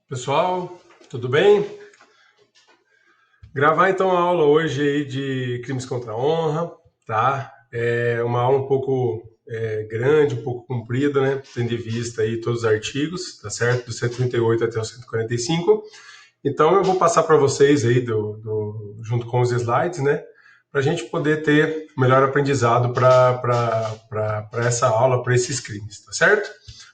Pessoal, tudo bem? Gravar então a aula hoje aí de crimes contra a honra, tá? É uma aula um pouco grande, um pouco comprida, né? Tendo em vista aí todos os artigos, tá certo? Do 138 até o 145. Então eu vou passar para vocês aí junto com os slides, né? Para a gente poder ter melhor aprendizado para essa aula, para esses crimes, tá certo?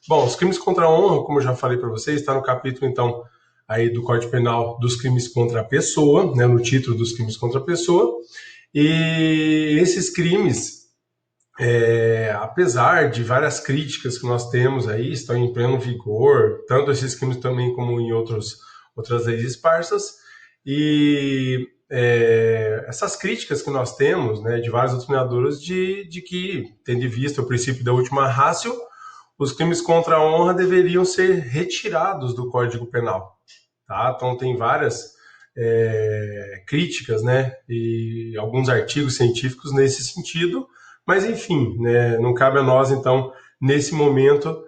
Bom, os crimes contra a honra, como eu já falei para vocês, está no capítulo então aí do Código Penal dos crimes contra a pessoa, né? No título dos crimes contra a pessoa. E esses crimes, apesar de várias críticas que nós temos aí, estão em pleno vigor, tanto esses crimes também como em outras leis esparsas, e essas críticas que nós temos, né, de vários doutrinadores, de que, tendo em vista o princípio da última ratio, os crimes contra a honra deveriam ser retirados do Código Penal. Tá? Então tem várias críticas, né, e alguns artigos científicos nesse sentido, mas enfim, né, não cabe a nós então nesse momento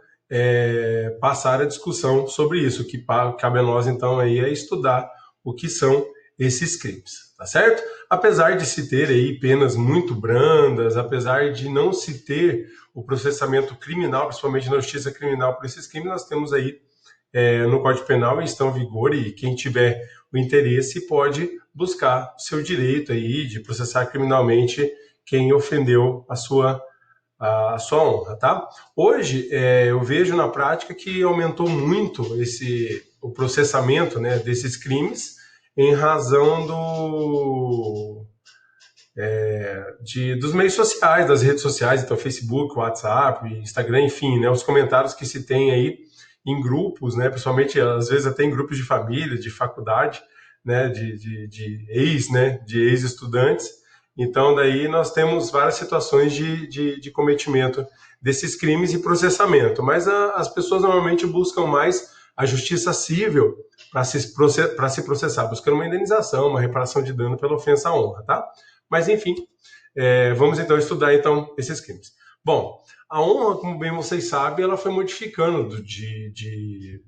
passar a discussão sobre isso. O que cabe a nós então aí é estudar o que são esses crimes, tá certo? Apesar de se ter aí penas muito brandas, apesar de não se ter o processamento criminal, principalmente na justiça criminal por esses crimes, nós temos aí no Código Penal estão em vigor, e quem tiver o interesse pode buscar o seu direito aí de processar criminalmente quem ofendeu a sua honra, tá? Hoje eu vejo na prática que aumentou muito o processamento, né, desses crimes em razão dos meios sociais, das redes sociais, então Facebook, WhatsApp, Instagram, enfim, né, os comentários que se tem aí em grupos, né, principalmente às vezes até em grupos de família, de faculdade, né, de ex-estudantes. Então daí nós temos várias situações de cometimento desses crimes e processamento, mas as pessoas normalmente buscam mais a justiça civil para se processar, buscando uma indenização, uma reparação de dano pela ofensa à honra, tá? Mas enfim, vamos então estudar então esses crimes. Bom, a honra, como bem vocês sabem, ela foi modificando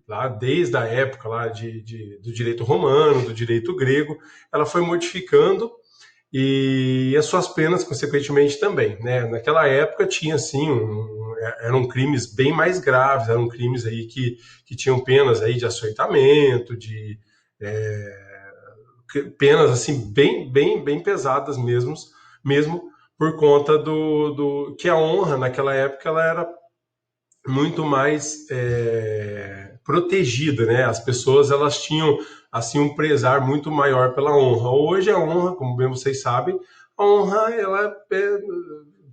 lá desde a época lá do direito romano, do direito grego, ela foi modificando e as suas penas, consequentemente, também, né? Naquela época tinha, assim, eram crimes bem mais graves, eram crimes aí que tinham penas aí de açoitamento, penas, assim, bem pesadas mesmo por conta que a honra, naquela época, ela era muito mais protegida, né? As pessoas, elas tinham, assim, um prezar muito maior pela honra. Hoje a honra, como bem vocês sabem, a honra, ela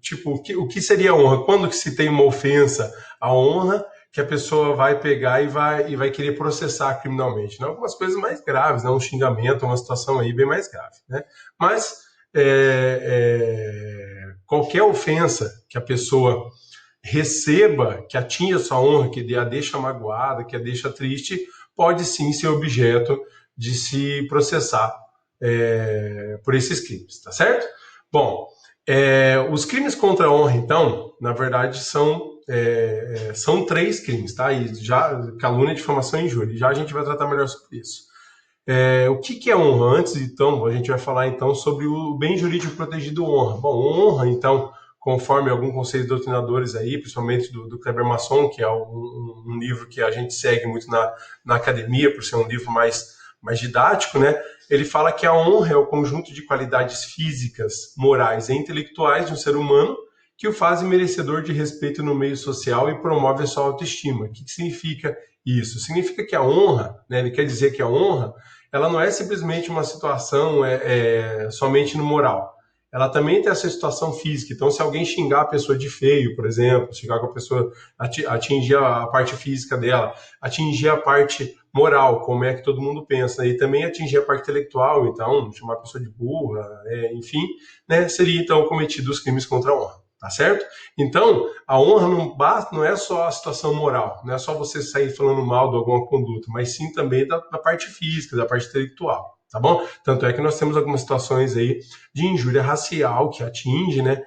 tipo, o que seria a honra? Quando que se tem uma ofensa à honra, que a pessoa vai pegar e vai querer processar criminalmente, né? Algumas coisas mais graves, né? Um xingamento, uma situação aí bem mais grave, né? Mas qualquer ofensa que a pessoa receba, que atinja sua honra, que a deixa magoada, que a deixa triste, pode sim ser objeto de se processar por esses crimes, tá certo? Bom, os crimes contra a honra, então, na verdade, são três crimes, tá? E já calúnia, difamação e injúria. Já a gente vai tratar melhor sobre isso. O que é honra? Antes, então, a gente vai falar então sobre o bem jurídico protegido honra. Bom, honra, então, conforme algum conselho de doutrinadores aí, principalmente do Kleber Masson, que é um livro que a gente segue muito na academia, por ser um livro mais didático, né? Ele fala que a honra é o conjunto de qualidades físicas, morais e intelectuais de um ser humano que o fazem merecedor de respeito no meio social e promove a sua autoestima. O que significa isso? Significa que a honra, né, ele quer dizer que a honra, ela não é simplesmente uma situação somente no moral. Ela também tem essa situação física. Então, se alguém xingar a pessoa de feio, por exemplo, xingar com a pessoa, atingir a parte física dela, atingir a parte moral, como é que todo mundo pensa, né? E também atingir a parte intelectual, então, chamar a pessoa de burra, enfim, né, seria então cometido os crimes contra a honra. Tá certo? Então, a honra não é só a situação moral, não é só você sair falando mal de alguma conduta, mas sim também da parte física, da parte intelectual, tá bom? Tanto é que nós temos algumas situações aí de injúria racial que atinge, né,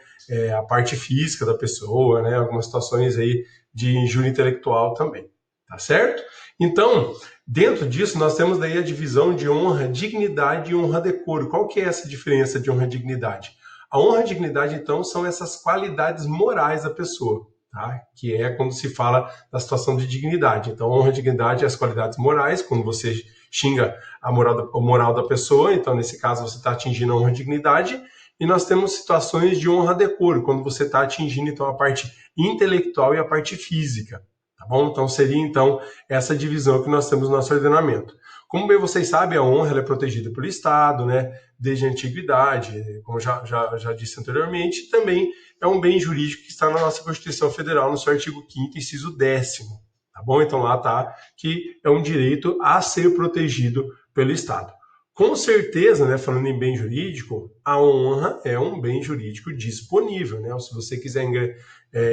a parte física da pessoa, né, algumas situações aí de injúria intelectual também, tá certo? Então, Dentro disso, nós temos daí a divisão de honra, dignidade e honra, decoro. Qual que é essa diferença de honra e dignidade? A honra e dignidade, então, são essas qualidades morais da pessoa, tá? Que é quando se fala da situação de dignidade. Então, honra e dignidade é as qualidades morais, quando você xinga a moral da pessoa, então, nesse caso, você está atingindo a honra e dignidade. E nós temos situações de honra, decoro, quando você está atingindo, então, a parte intelectual e a parte física. Tá bom? Então, seria, então, essa divisão que nós temos no nosso ordenamento. Como bem vocês sabem, a honra ela é protegida pelo Estado, né? Desde a antiguidade, como já disse anteriormente, também é um bem jurídico que está na nossa Constituição Federal, no seu artigo 5º, inciso 10º. Tá bom? Então, lá está que é um direito a ser protegido pelo Estado. Com certeza, né, falando em bem jurídico, a honra é um bem jurídico disponível, né? Se você quiser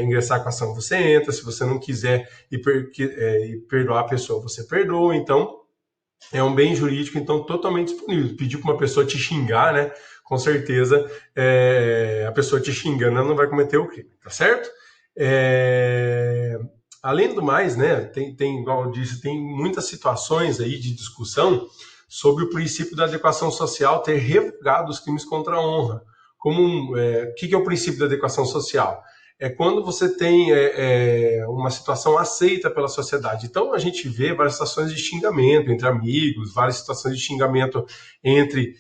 ingressar com a ação, você entra. Se você não quiser ir perdoar a pessoa, você perdoa. Então, é um bem jurídico, então, totalmente disponível. Pedir para uma pessoa te xingar, né? Com certeza, a pessoa te xingando, ela não vai cometer o crime, tá certo? Além do mais, né, igual eu disse, tem muitas situações aí de discussão sobre o princípio da adequação social ter revogado os crimes contra a honra. O que é o princípio da adequação social? É quando você tem uma situação aceita pela sociedade. Então, a gente vê várias situações de xingamento entre amigos, várias situações de xingamento entre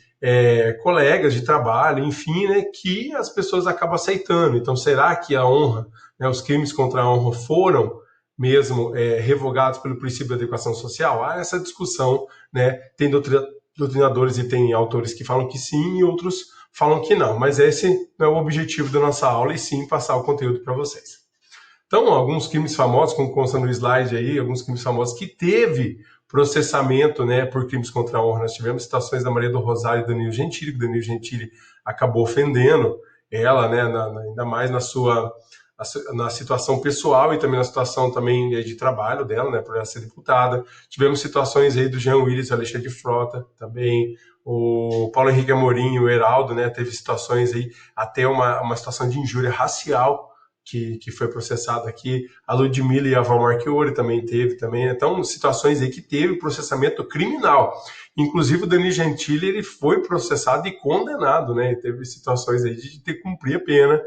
colegas de trabalho, enfim, né, que as pessoas acabam aceitando. Então, será que a honra, né, os crimes contra a honra foram mesmo revogados pelo princípio da adequação social? Há essa discussão, né? Tem doutrinadores e tem autores que falam que sim e outros falam que não, mas esse não é o objetivo da nossa aula, e sim passar o conteúdo para vocês. Então, alguns crimes famosos, como consta no slide aí, alguns crimes famosos que teve processamento, né, por crimes contra a honra. Nós tivemos situações da Maria do Rosário e Danilo Gentili, que Danilo Gentili acabou ofendendo ela, né, ainda mais na situação pessoal e também na situação também de trabalho dela, né, por ela ser deputada. Tivemos situações aí do Jean Willis e Alexandre Frota, também o Paulo Henrique Amorim, o Heraldo, né, teve situações aí, até uma situação de injúria racial que foi processada aqui. A Ludmilla e a Val Marchiori também teve, também. Então, situações aí que teve processamento criminal. Inclusive, o Danilo Gentili, ele foi processado e condenado, né, e teve situações aí de ter que cumprir a pena,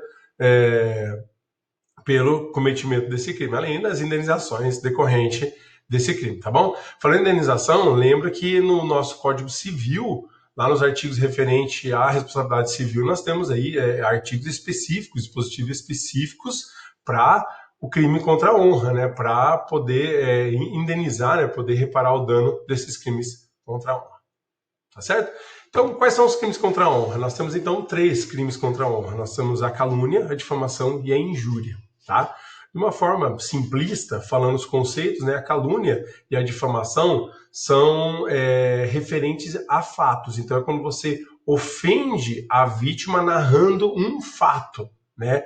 pelo cometimento desse crime, além das indenizações decorrentes desse crime, tá bom? Falando em indenização, lembra que no nosso Código Civil, lá nos artigos referentes à responsabilidade civil, nós temos aí artigos específicos, dispositivos específicos para o crime contra a honra, né? Para poder indenizar, né? Poder reparar o dano desses crimes contra a honra, tá certo? Então, quais são os crimes contra a honra? Nós temos, então, 3 crimes contra a honra. Nós temos a calúnia, a difamação e a injúria, tá? De uma forma simplista, falando os conceitos, né, a calúnia e a difamação são referentes a fatos. Então, é quando você ofende a vítima narrando um fato, né?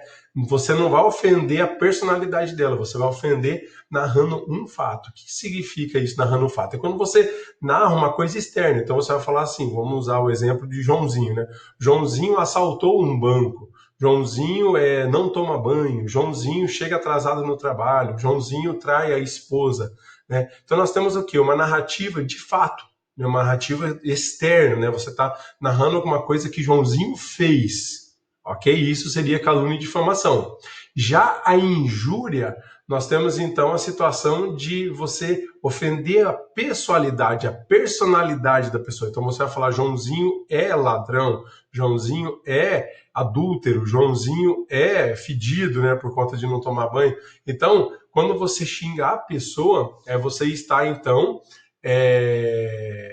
Você não vai ofender a personalidade dela, você vai ofender narrando um fato. O que significa isso, narrando um fato? É quando você narra uma coisa externa. Então, você vai falar assim, vamos usar o exemplo de Joãozinho, né? Joãozinho assaltou um banco. Joãozinho não toma banho, Joãozinho chega atrasado no trabalho, Joãozinho trai a esposa, né? Então nós temos o quê? Uma narrativa de fato, né? Uma narrativa externa, né? Você está narrando alguma coisa que Joãozinho fez, ok? Isso seria calúnia e difamação. Já a injúria, nós temos então a situação de você ofender a pessoalidade, a personalidade da pessoa. Então você vai falar, Joãozinho é ladrão, Joãozinho é adúltero, Joãozinho é fedido, né, por conta de não tomar banho. Então, quando você xinga a pessoa, você está, então,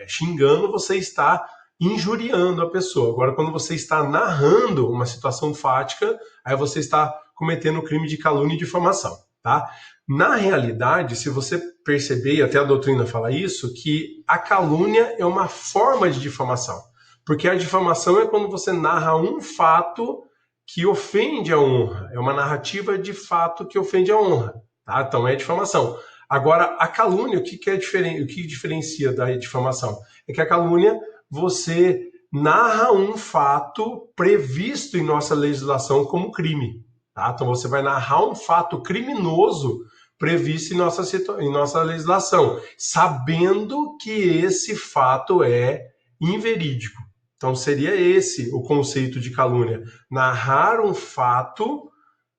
xingando, você está injuriando a pessoa. Agora, quando você está narrando uma situação fática, aí você está cometendo o crime de calúnia e difamação, tá? Na realidade, se você perceber, até a doutrina fala isso, que a calúnia é uma forma de difamação. Porque a difamação é quando você narra um fato que ofende a honra. É uma narrativa de fato que ofende a honra, tá? Então é difamação. Agora, a calúnia, o que é diferente, o que diferencia da difamação? É que a calúnia, você narra um fato previsto em nossa legislação como crime, tá? Então você vai narrar um fato criminoso previsto em nossa legislação, sabendo que esse fato é inverídico. Então, seria esse o conceito de calúnia: narrar um fato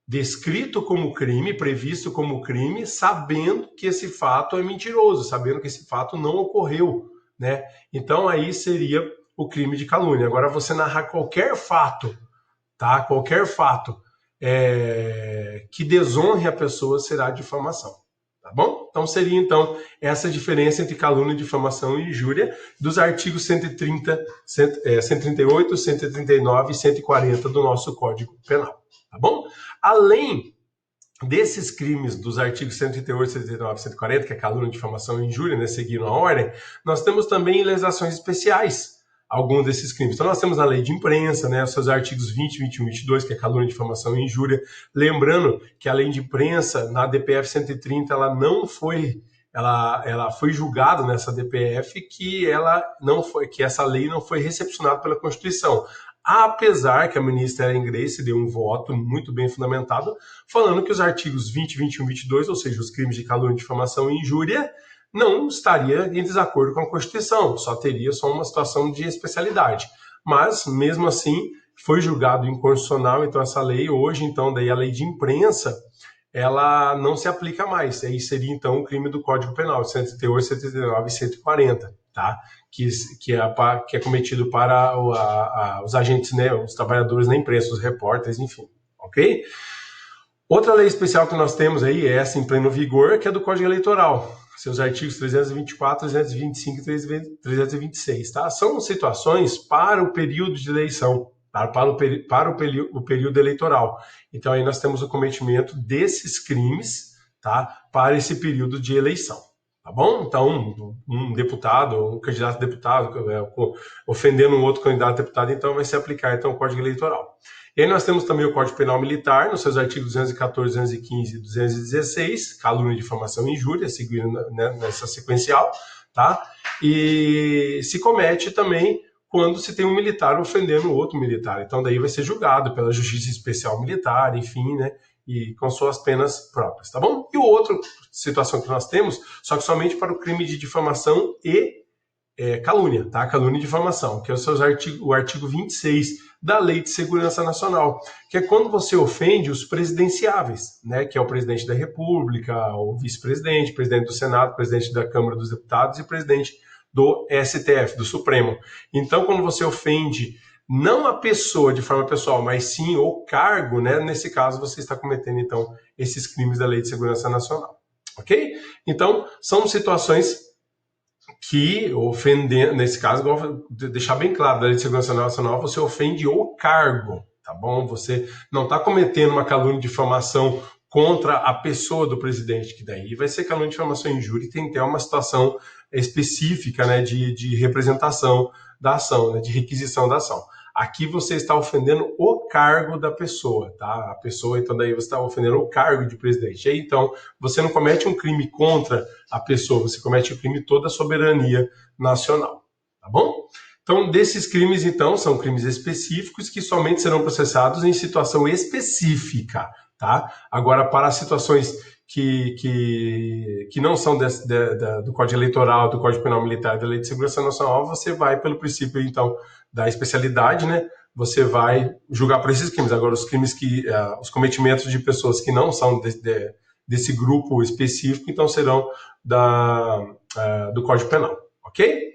descrito como crime, previsto como crime, sabendo que esse fato é mentiroso, sabendo que esse fato não ocorreu, né? Então, aí seria o crime de calúnia. Agora, você narrar qualquer fato, tá? Qualquer fato que desonre a pessoa será difamação, tá bom? Então, seria essa diferença entre calúnia, difamação e injúria dos artigos 130, 138, 139 e 140 do nosso Código Penal, tá bom? Além desses crimes dos artigos 138, 139 e 140, que é calúnia, difamação e injúria, né, seguindo a ordem, nós temos também legislações especiais, alguns desses crimes. Então, nós temos a lei de imprensa, né, os seus artigos 20, 21 e 22, que é calúnia, difamação e injúria. Lembrando que a lei de imprensa, na DPF 130, ela não foi... Ela foi julgada nessa DPF que essa lei não foi recepcionada pela Constituição. Apesar que a ministra Ellen Grace deu um voto muito bem fundamentado, falando que os artigos 20, 21 e 22, ou seja, os crimes de calúnia, difamação e injúria, não estaria em desacordo com a Constituição, teria uma situação de especialidade. Mas, mesmo assim, foi julgado inconstitucional, então essa lei hoje, então daí a lei de imprensa, ela não se aplica mais. Aí seria, então, o crime do Código Penal, 138, 139 e 140, tá? Que é cometido para os agentes, né, os trabalhadores na imprensa, os repórteres, enfim, ok? Outra lei especial que nós temos aí é essa em pleno vigor, que é do Código Eleitoral, seus artigos 324, 325 e 326, tá? São situações para o período de eleição, para o período eleitoral. Então, aí nós temos o cometimento desses crimes, tá? Para esse período de eleição, tá bom? Então, um deputado, um candidato a deputado, ofendendo um outro candidato a deputado, então vai se aplicar então, o Código Eleitoral. E aí nós temos também o Código Penal Militar, nos seus artigos 214, 215 e 216, calúnia, difamação e injúria, seguindo nessa sequencial, tá? E se comete também quando se tem um militar ofendendo outro militar. Então, daí vai ser julgado pela Justiça Especial Militar, enfim, né? E com suas penas próprias, tá bom? E outra situação que nós temos, só que somente para o crime de difamação e calúnia, tá? Calúnia e difamação, que é o artigo 26 da Lei de Segurança Nacional, que é quando você ofende os presidenciáveis, né? Que é o presidente da República, o vice-presidente, presidente do Senado, presidente da Câmara dos Deputados e presidente do STF, do Supremo. Então, quando você ofende não a pessoa de forma pessoal, mas sim o cargo, né? Nesse caso, você está cometendo, então, esses crimes da Lei de Segurança Nacional, ok? Então, são situações que ofendendo, nesse caso, deixar bem claro, da Lei de Segurança Nacional, você ofende o cargo, tá bom? Você não está cometendo uma calúnia de difamação contra a pessoa do presidente, que daí vai ser calúnia de difamação e injúria, e tem que ter uma situação específica, né, de representação da ação, né, de requisição da ação. Aqui você está ofendendo o cargo da pessoa, tá? A pessoa, então daí você está ofendendo o cargo de presidente. E aí, então, você não comete um crime contra a pessoa, você comete um crime toda a soberania nacional, tá bom? Então, desses crimes, então, são crimes específicos que somente serão processados em situação específica, tá? Agora, para situações que não são do Código Eleitoral, do Código Penal Militar, da Lei de Segurança Nacional, você vai pelo princípio, então, da especialidade, né? Você vai julgar por esses crimes. Agora, os cometimentos de pessoas que não são desse grupo específico, então serão do Código Penal, ok?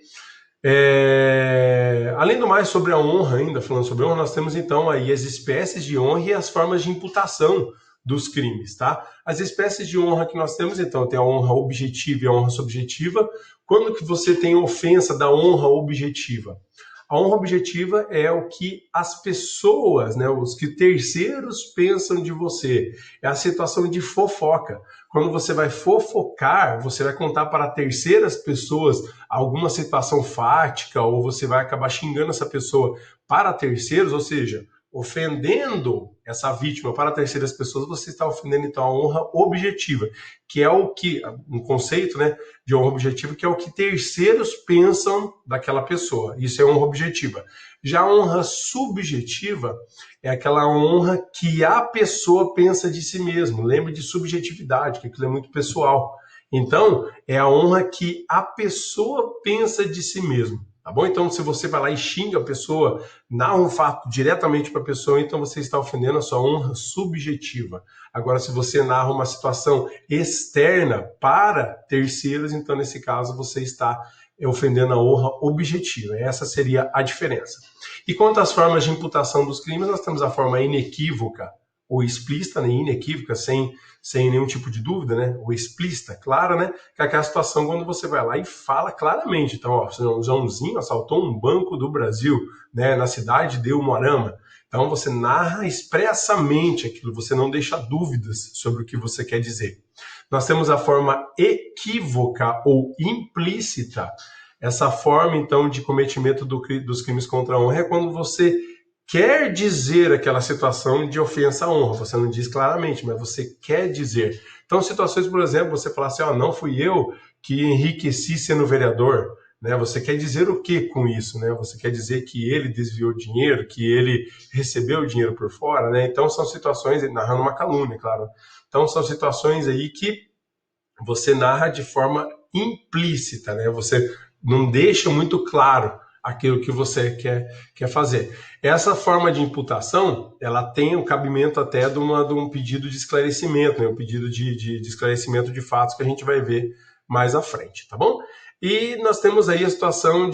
Além do mais, sobre a honra ainda, falando sobre honra, nós temos então aí as espécies de honra e as formas de imputação dos crimes, tá? As espécies de honra que nós temos, então, tem a honra objetiva e a honra subjetiva. Quando que você tem ofensa da honra objetiva? A honra objetiva é o que as pessoas, né, os que terceiros pensam de você. É a situação de fofoca. Quando você vai fofocar, você vai contar para terceiras pessoas alguma situação fática, ou você vai acabar xingando essa pessoa para terceiros, ou seja, ofendendo essa vítima para terceiras pessoas, você está ofendendo então a honra objetiva, que é o que, um conceito, né, de honra objetiva, que é o que terceiros pensam daquela pessoa. Isso é honra objetiva. Já a honra subjetiva é aquela honra que a pessoa pensa de si mesmo. Lembre de subjetividade, que aquilo é muito pessoal. Então, é a honra que a pessoa pensa de si mesmo. Tá bom? Então, se você vai lá e xinga a pessoa, narra um fato diretamente para a pessoa, então você está ofendendo a sua honra subjetiva. Agora, se você narra uma situação externa para terceiros, então, nesse caso, você está ofendendo a honra objetiva. Essa seria a diferença. E quanto às formas de imputação dos crimes, nós temos a forma inequívoca ou explícita, né? Inequívoca, sem nenhum tipo de dúvida, né? Ou explícita, clara, né? Que é aquela situação quando você vai lá e fala claramente. Então, ó, o Joãozinho assaltou um banco do Brasil, né? Na cidade de Umuarama. Então, você narra expressamente aquilo, você não deixa dúvidas sobre o que você quer dizer. Nós temos a forma equívoca ou implícita. Essa forma, então, de cometimento dos crimes contra a honra é quando você quer dizer aquela situação de ofensa à honra. Você não diz claramente, mas você quer dizer. Então, situações, por exemplo, você falar assim, ó, não fui eu que enriqueci sendo vereador, né? Você quer dizer o que com isso, né? Você quer dizer que ele desviou dinheiro, que ele recebeu dinheiro por fora, né? Então, são situações, narrando uma calúnia, claro. Então, são situações aí que você narra de forma implícita, né? Você não deixa muito claro aquilo que você quer fazer. Essa forma de imputação, ela tem o cabimento até de um pedido de esclarecimento, né? Um pedido de esclarecimento de fatos que a gente vai ver mais à frente, tá bom? E nós temos aí a situação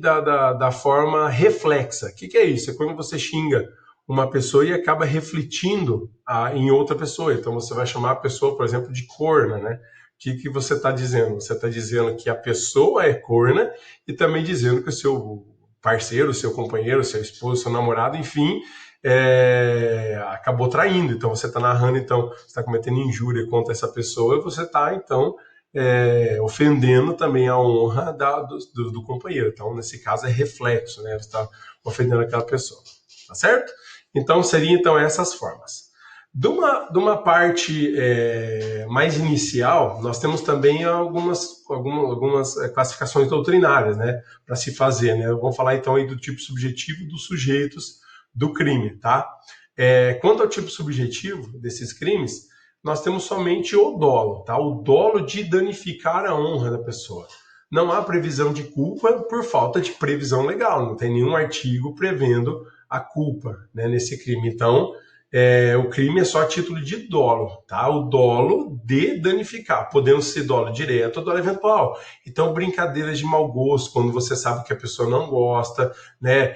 da forma reflexa. O que é isso? É quando você xinga uma pessoa e acaba refletindo em outra pessoa. Então você vai chamar a pessoa, por exemplo, de corna, né? O que você está dizendo? Você está dizendo que a pessoa é corna e também dizendo que o seu parceiro, o seu companheiro, o seu esposo, o seu namorado, enfim, acabou traindo. Então você está narrando, então, você está cometendo injúria contra essa pessoa e você está, então, ofendendo também a honra do companheiro. Então, nesse caso, é reflexo, né? Você está ofendendo aquela pessoa. Tá certo? Então, seriam então essas formas. De uma parte mais inicial, nós temos também algumas classificações doutrinárias, né, para se fazer, né? Vamos falar então aí do tipo subjetivo dos sujeitos do crime, tá? Quanto ao tipo subjetivo desses crimes, nós temos somente o dolo, tá? O dolo de danificar a honra da pessoa. Não há previsão de culpa por falta de previsão legal, não tem nenhum artigo prevendo a culpa, né, nesse crime. Então, o crime é só a título de dolo, tá? O dolo de danificar, podendo ser dolo direto ou dolo eventual. Então, brincadeiras de mau gosto, quando você sabe que a pessoa não gosta, né?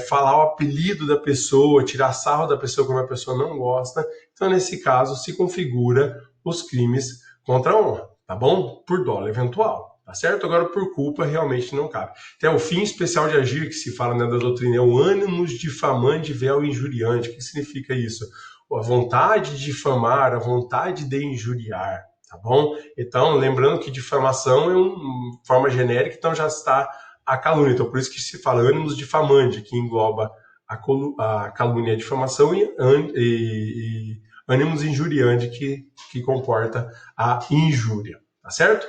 Falar o apelido da pessoa, tirar sarro da pessoa quando a pessoa não gosta. Então, nesse caso, se configura os crimes contra a honra, tá bom? Por dolo eventual. Tá certo? Agora, por culpa, realmente não cabe. Então, o fim especial de agir, que se fala, né, da doutrina, é o ânimos difamante véu injuriante. O que significa isso? A vontade de difamar, a vontade de injuriar, tá bom? Então, lembrando que difamação é uma forma genérica, então já está a calúnia. Então, por isso que se fala ânimos difamante, que engloba a calúnia e a difamação, e ânimos injuriante, que comporta a injúria, tá certo?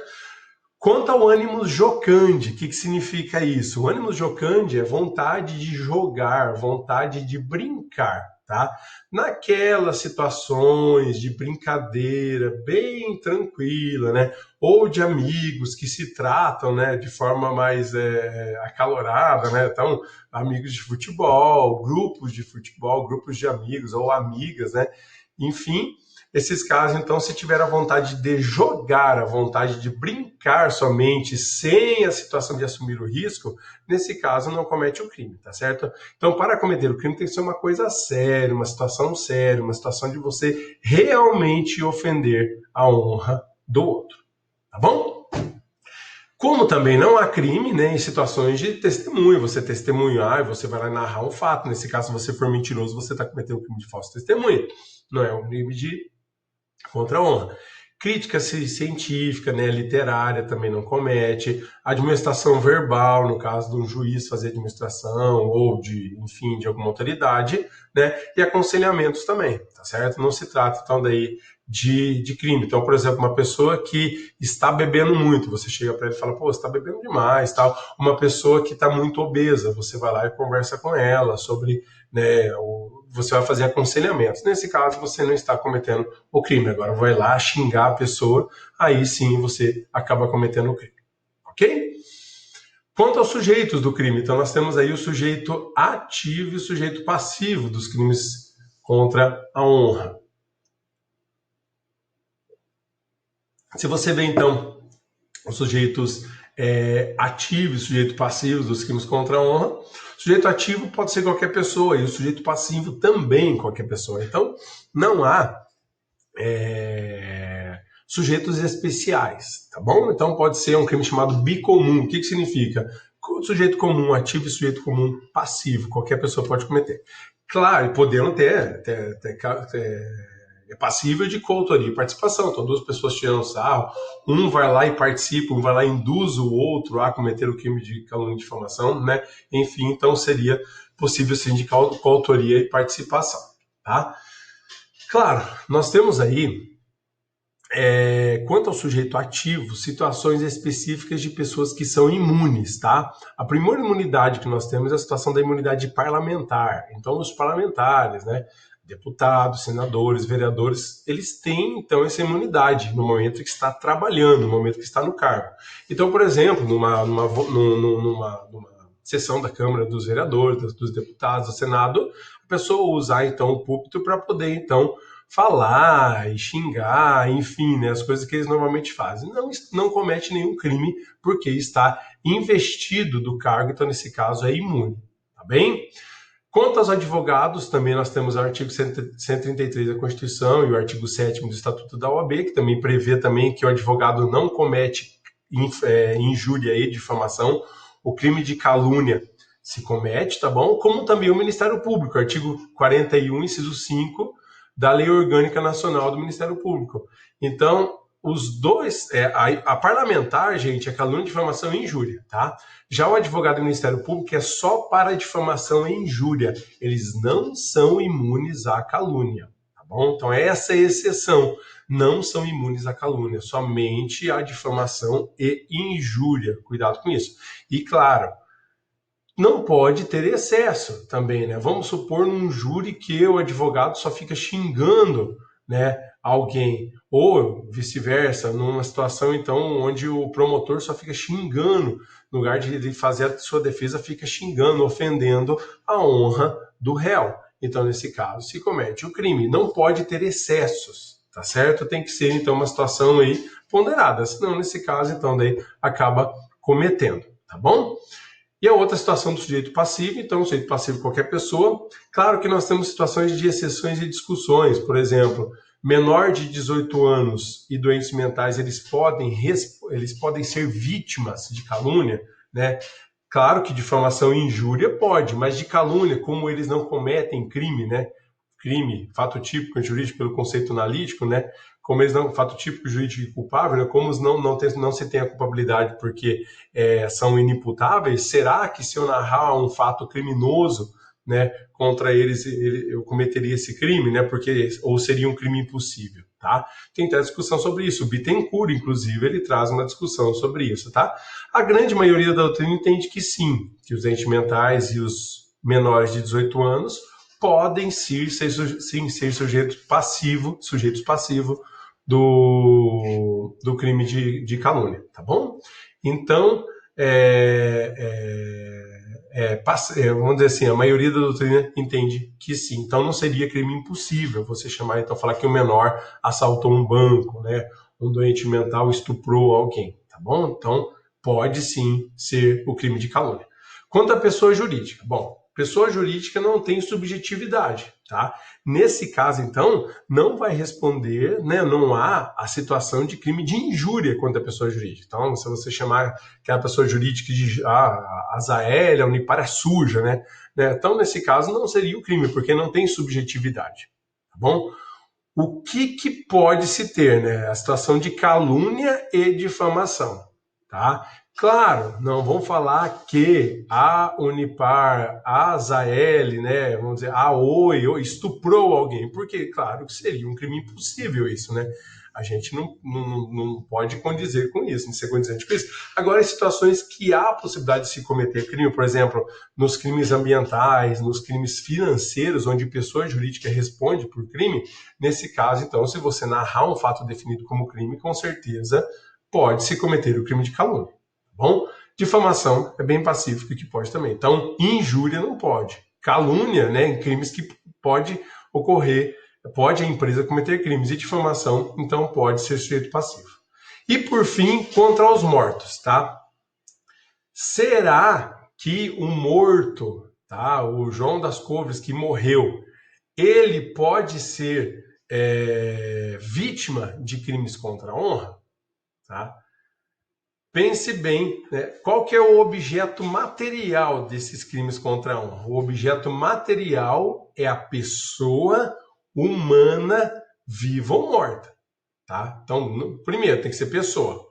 Quanto ao ânimos jocandi, o que significa isso? O ânimos jocandi é vontade de jogar, vontade de brincar, tá? Naquelas situações de brincadeira bem tranquila, né? Ou de amigos que se tratam, né, de forma mais acalorada, né? Então, amigos de futebol, grupos de amigos ou amigas, né? Enfim, esses casos, então, se tiver a vontade de jogar, a vontade de brincar somente, sem a situação de assumir o risco, nesse caso não comete o crime, tá certo? Então, para cometer o crime tem que ser uma coisa séria, uma situação de você realmente ofender a honra do outro, tá bom? Como também não há crime, né, em situações de testemunho, você testemunhar e você vai lá narrar um fato, nesse caso, se você for mentiroso, você está cometendo um crime de falso testemunho, não é um crime de contra a honra. Crítica científica, né, literária também não comete. Admoestação verbal, no caso de um juiz fazer admoestação ou enfim, de alguma autoridade, né? E aconselhamentos também, tá certo? Não se trata, então, daí de crime. Então, por exemplo, uma pessoa que está bebendo muito, você chega para ele e fala, pô, você está bebendo demais, tal. Uma pessoa que está muito obesa, você vai lá e conversa com ela sobre, né, você vai fazer aconselhamentos. Nesse caso, você não está cometendo o crime. Agora, vai lá xingar a pessoa, aí sim você acaba cometendo o crime. Ok? Quanto aos sujeitos do crime, então nós temos aí o sujeito ativo e o sujeito passivo dos crimes contra a honra. Se você vê, então, os sujeitos ativos e sujeito passivo dos crimes contra a honra, o sujeito ativo pode ser qualquer pessoa e o sujeito passivo também qualquer pessoa. Então, não há sujeitos especiais, tá bom? Então, pode ser um crime chamado bicomum. O que significa? Sujeito comum ativo e sujeito comum passivo. Qualquer pessoa pode cometer. Claro, e podendo ter é passível de coautoria e participação. Então, duas pessoas tirando sarro, um vai lá e participa, um vai lá e induz o outro a cometer o crime de calúnia e difamação, né? Enfim, então seria possível sim de coautoria e participação, tá? Claro, nós temos aí, quanto ao sujeito ativo, situações específicas de pessoas que são imunes, tá? A primeira imunidade que nós temos é a situação da imunidade parlamentar. Então, os parlamentares, né? Deputados, senadores, vereadores, eles têm, então, essa imunidade no momento que está trabalhando, no momento que está no cargo. Então, por exemplo, numa sessão da Câmara dos Vereadores, dos deputados, do Senado, a pessoa usar, então, o púlpito para poder, então, falar e xingar, enfim, né, as coisas que eles normalmente fazem. Não comete nenhum crime porque está investido do cargo, então, nesse caso, é imune, tá bem? Quanto aos advogados, também nós temos o artigo 133 da Constituição e o artigo 7º do Estatuto da OAB, que também prevê também que o advogado não comete injúria e difamação. O crime de calúnia se comete, tá bom? Como também o Ministério Público, artigo 41, inciso 5 da Lei Orgânica Nacional do Ministério Público. Então, os dois, a parlamentar, gente, é calúnia, difamação e injúria, tá? Já o advogado do Ministério Público é só para difamação e injúria. Eles não são imunes à calúnia, tá bom? Então, essa é a exceção. Não são imunes à calúnia, somente à difamação e injúria. Cuidado com isso. E, claro, não pode ter excesso também, né? Vamos supor num júri que o advogado só fica xingando, né, alguém, ou vice-versa, numa situação então onde o promotor só fica xingando, no lugar de fazer a sua defesa, fica xingando, ofendendo a honra do réu. Então, nesse caso, se comete o crime. Não pode ter excessos, tá certo? Tem que ser então uma situação aí ponderada, senão nesse caso então daí acaba cometendo, tá bom? E a outra situação do sujeito passivo, então, o sujeito passivo qualquer pessoa. Claro que nós temos situações de exceções e discussões, por exemplo, menor de 18 anos e doentes mentais, eles podem ser vítimas de calúnia, né? Claro que difamação e injúria pode, mas de calúnia, como eles não cometem crime, né? Crime, fato típico jurídico pelo conceito analítico, né? Como eles não, fato típico jurídico e culpável, né? Como não se tem a culpabilidade porque são inimputáveis, será que se eu narrar um fato criminoso, né, contra eles, eu cometeria esse crime, né? Ou seria um crime impossível, tá? Tem até discussão sobre isso. O Bittencourt, inclusive, ele traz uma discussão sobre isso, tá? A grande maioria da doutrina entende que sim, que os doentes mentais e os menores de 18 anos podem sim ser sujeitos passivos do crime de calúnia, tá bom? Então, vamos dizer assim, a maioria da doutrina entende que sim. Então, não seria crime impossível você chamar, então, falar que o menor assaltou um banco, né? Um doente mental estuprou alguém, tá bom? Então, pode sim ser o crime de calúnia. Quanto à pessoa jurídica, bom, pessoa jurídica não tem subjetividade, tá? Nesse caso, então, não vai responder, né? Não há a situação de crime de injúria contra a pessoa jurídica. Então, se você chamar aquela pessoa jurídica de Azaélia, a Unipar é suja, né? Então, nesse caso, não seria o crime, porque não tem subjetividade, tá bom? o que pode se ter, né? A situação de calúnia e difamação, tá? Claro, não vamos falar que a Unipar, a Zael, né, vamos dizer, a Oi estuprou alguém, porque, claro, que seria um crime impossível isso, né? A gente não pode condizer com isso, não ser condizente com isso. Agora, em situações que há a possibilidade de se cometer crime, por exemplo, nos crimes ambientais, nos crimes financeiros, onde pessoa jurídica responde por crime, nesse caso, então, se você narrar um fato definido como crime, com certeza pode-se cometer o crime de calúnia. Bom, difamação é bem pacífico que pode também. Então, injúria não pode. Calúnia, né, em crimes que pode ocorrer, pode a empresa cometer crimes. E difamação, então, pode ser sujeito passivo. E, por fim, contra os mortos, tá? Será que o morto, tá, o João das Couves que morreu, ele pode ser vítima de crimes contra a honra? Tá? Pense bem, né? Qual que é o objeto material desses crimes contra a honra? O objeto material é a pessoa humana viva ou morta. Tá? Então, primeiro, tem que ser pessoa.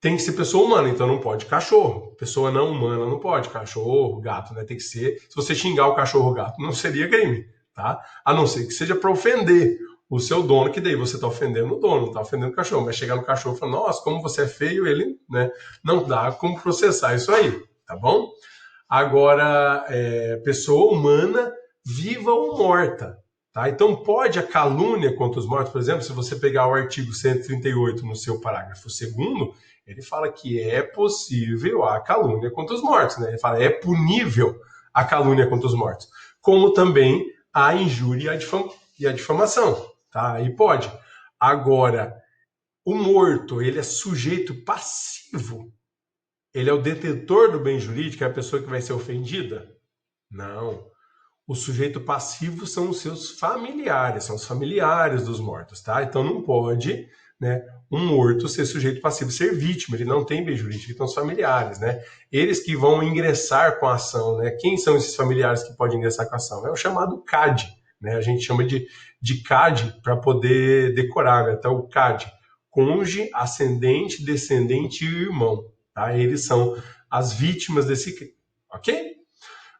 Tem que ser pessoa humana, então não pode cachorro. Pessoa não humana não pode. Cachorro, gato, né? Tem que ser... Se você xingar o cachorro ou gato, não seria crime, tá? A não ser que seja para ofender o seu dono, que daí você está ofendendo o dono, não está ofendendo o cachorro. Mas chegar no cachorro e falar, nossa, como você é feio, ele, né? Não dá como processar isso aí, tá bom? Agora, pessoa humana, viva ou morta. Tá? Então, pode a calúnia contra os mortos, por exemplo, se você pegar o artigo 138 no seu parágrafo 2º, ele fala que é possível a calúnia contra os mortos. Né? Ele fala é punível a calúnia contra os mortos. Como também a injúria e a difamação. Tá? Aí pode. Agora, o morto, ele é sujeito passivo. Ele é o detentor do bem jurídico, é a pessoa que vai ser ofendida? Não. O sujeito passivo são os seus familiares, são os familiares dos mortos, tá? Então não pode, né, um morto ser sujeito passivo, ser vítima, ele não tem bem jurídico, então os familiares, né? Eles que vão ingressar com a ação, né? Quem são esses familiares que podem ingressar com a ação? É o chamado CAD, né? A gente chama de CAD para poder decorar, né? Então o CAD, cônjuge, ascendente, descendente e irmão, tá? Eles são as vítimas desse crime, ok?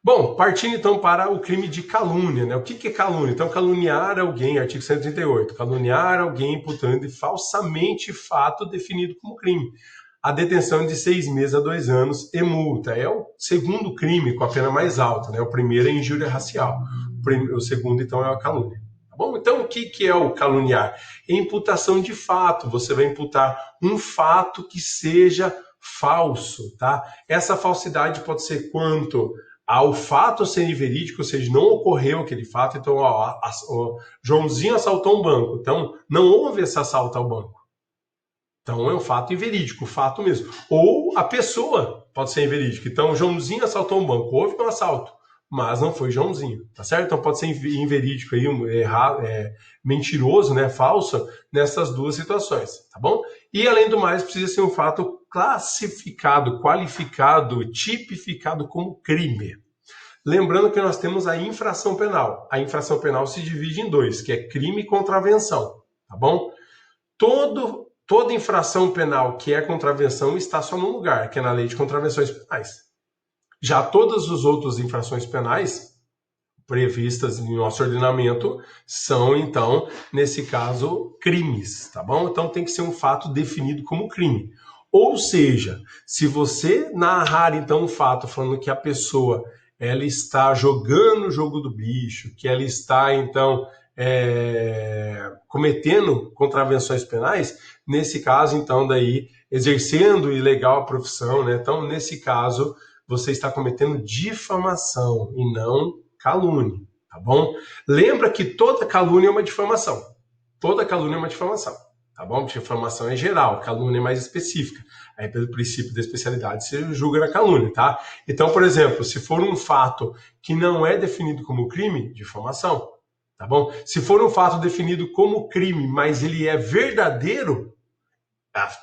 Bom, partindo então para o crime de calúnia, né? O que é calúnia? Então, caluniar alguém, artigo 138, caluniar alguém imputando falsamente fato definido como crime. A detenção de 6 meses a 2 anos e multa. É o segundo crime com a pena mais alta, né? O primeiro é injúria racial. O segundo, então, é a calúnia. Tá bom? Então, o que é o caluniar? É imputação de fato. Você vai imputar um fato que seja falso, tá? Essa falsidade pode ser quanto ao fato ser inverídico, ou seja, não ocorreu aquele fato, então o Joãozinho assaltou um banco, então não houve esse assalto ao banco. Então é um fato inverídico, fato mesmo. Ou a pessoa pode ser inverídica, então Joãozinho assaltou um banco, houve um assalto, mas não foi Joãozinho, tá certo? Então pode ser inverídico aí, mentiroso, né, falso, nessas duas situações, tá bom? E além do mais, precisa ser um fato classificado, qualificado, tipificado como crime. Lembrando que nós temos a infração penal. A infração penal se divide em dois, que é crime e contravenção, tá bom? Toda infração penal que é contravenção está só num lugar, que é na lei de contravenções penais. Já todas as outras infrações penais previstas em nosso ordenamento são, então, nesse caso, crimes, tá bom? Então tem que ser um fato definido como crime. Ou seja, se você narrar, então, um fato falando que a pessoa ela está jogando o jogo do bicho, que ela está, então, cometendo contravenções penais, nesse caso, então, daí, exercendo ilegal a profissão, né? Então, nesse caso, você está cometendo difamação e não calúnia, tá bom? Lembra que toda calúnia é uma difamação. Toda calúnia é uma difamação, tá bom? Difamação é geral, calúnia é mais específica. Aí, pelo princípio da especialidade, você julga na calúnia, tá? Então, por exemplo, se for um fato que não é definido como crime, difamação, tá bom? Se for um fato definido como crime, mas ele é verdadeiro,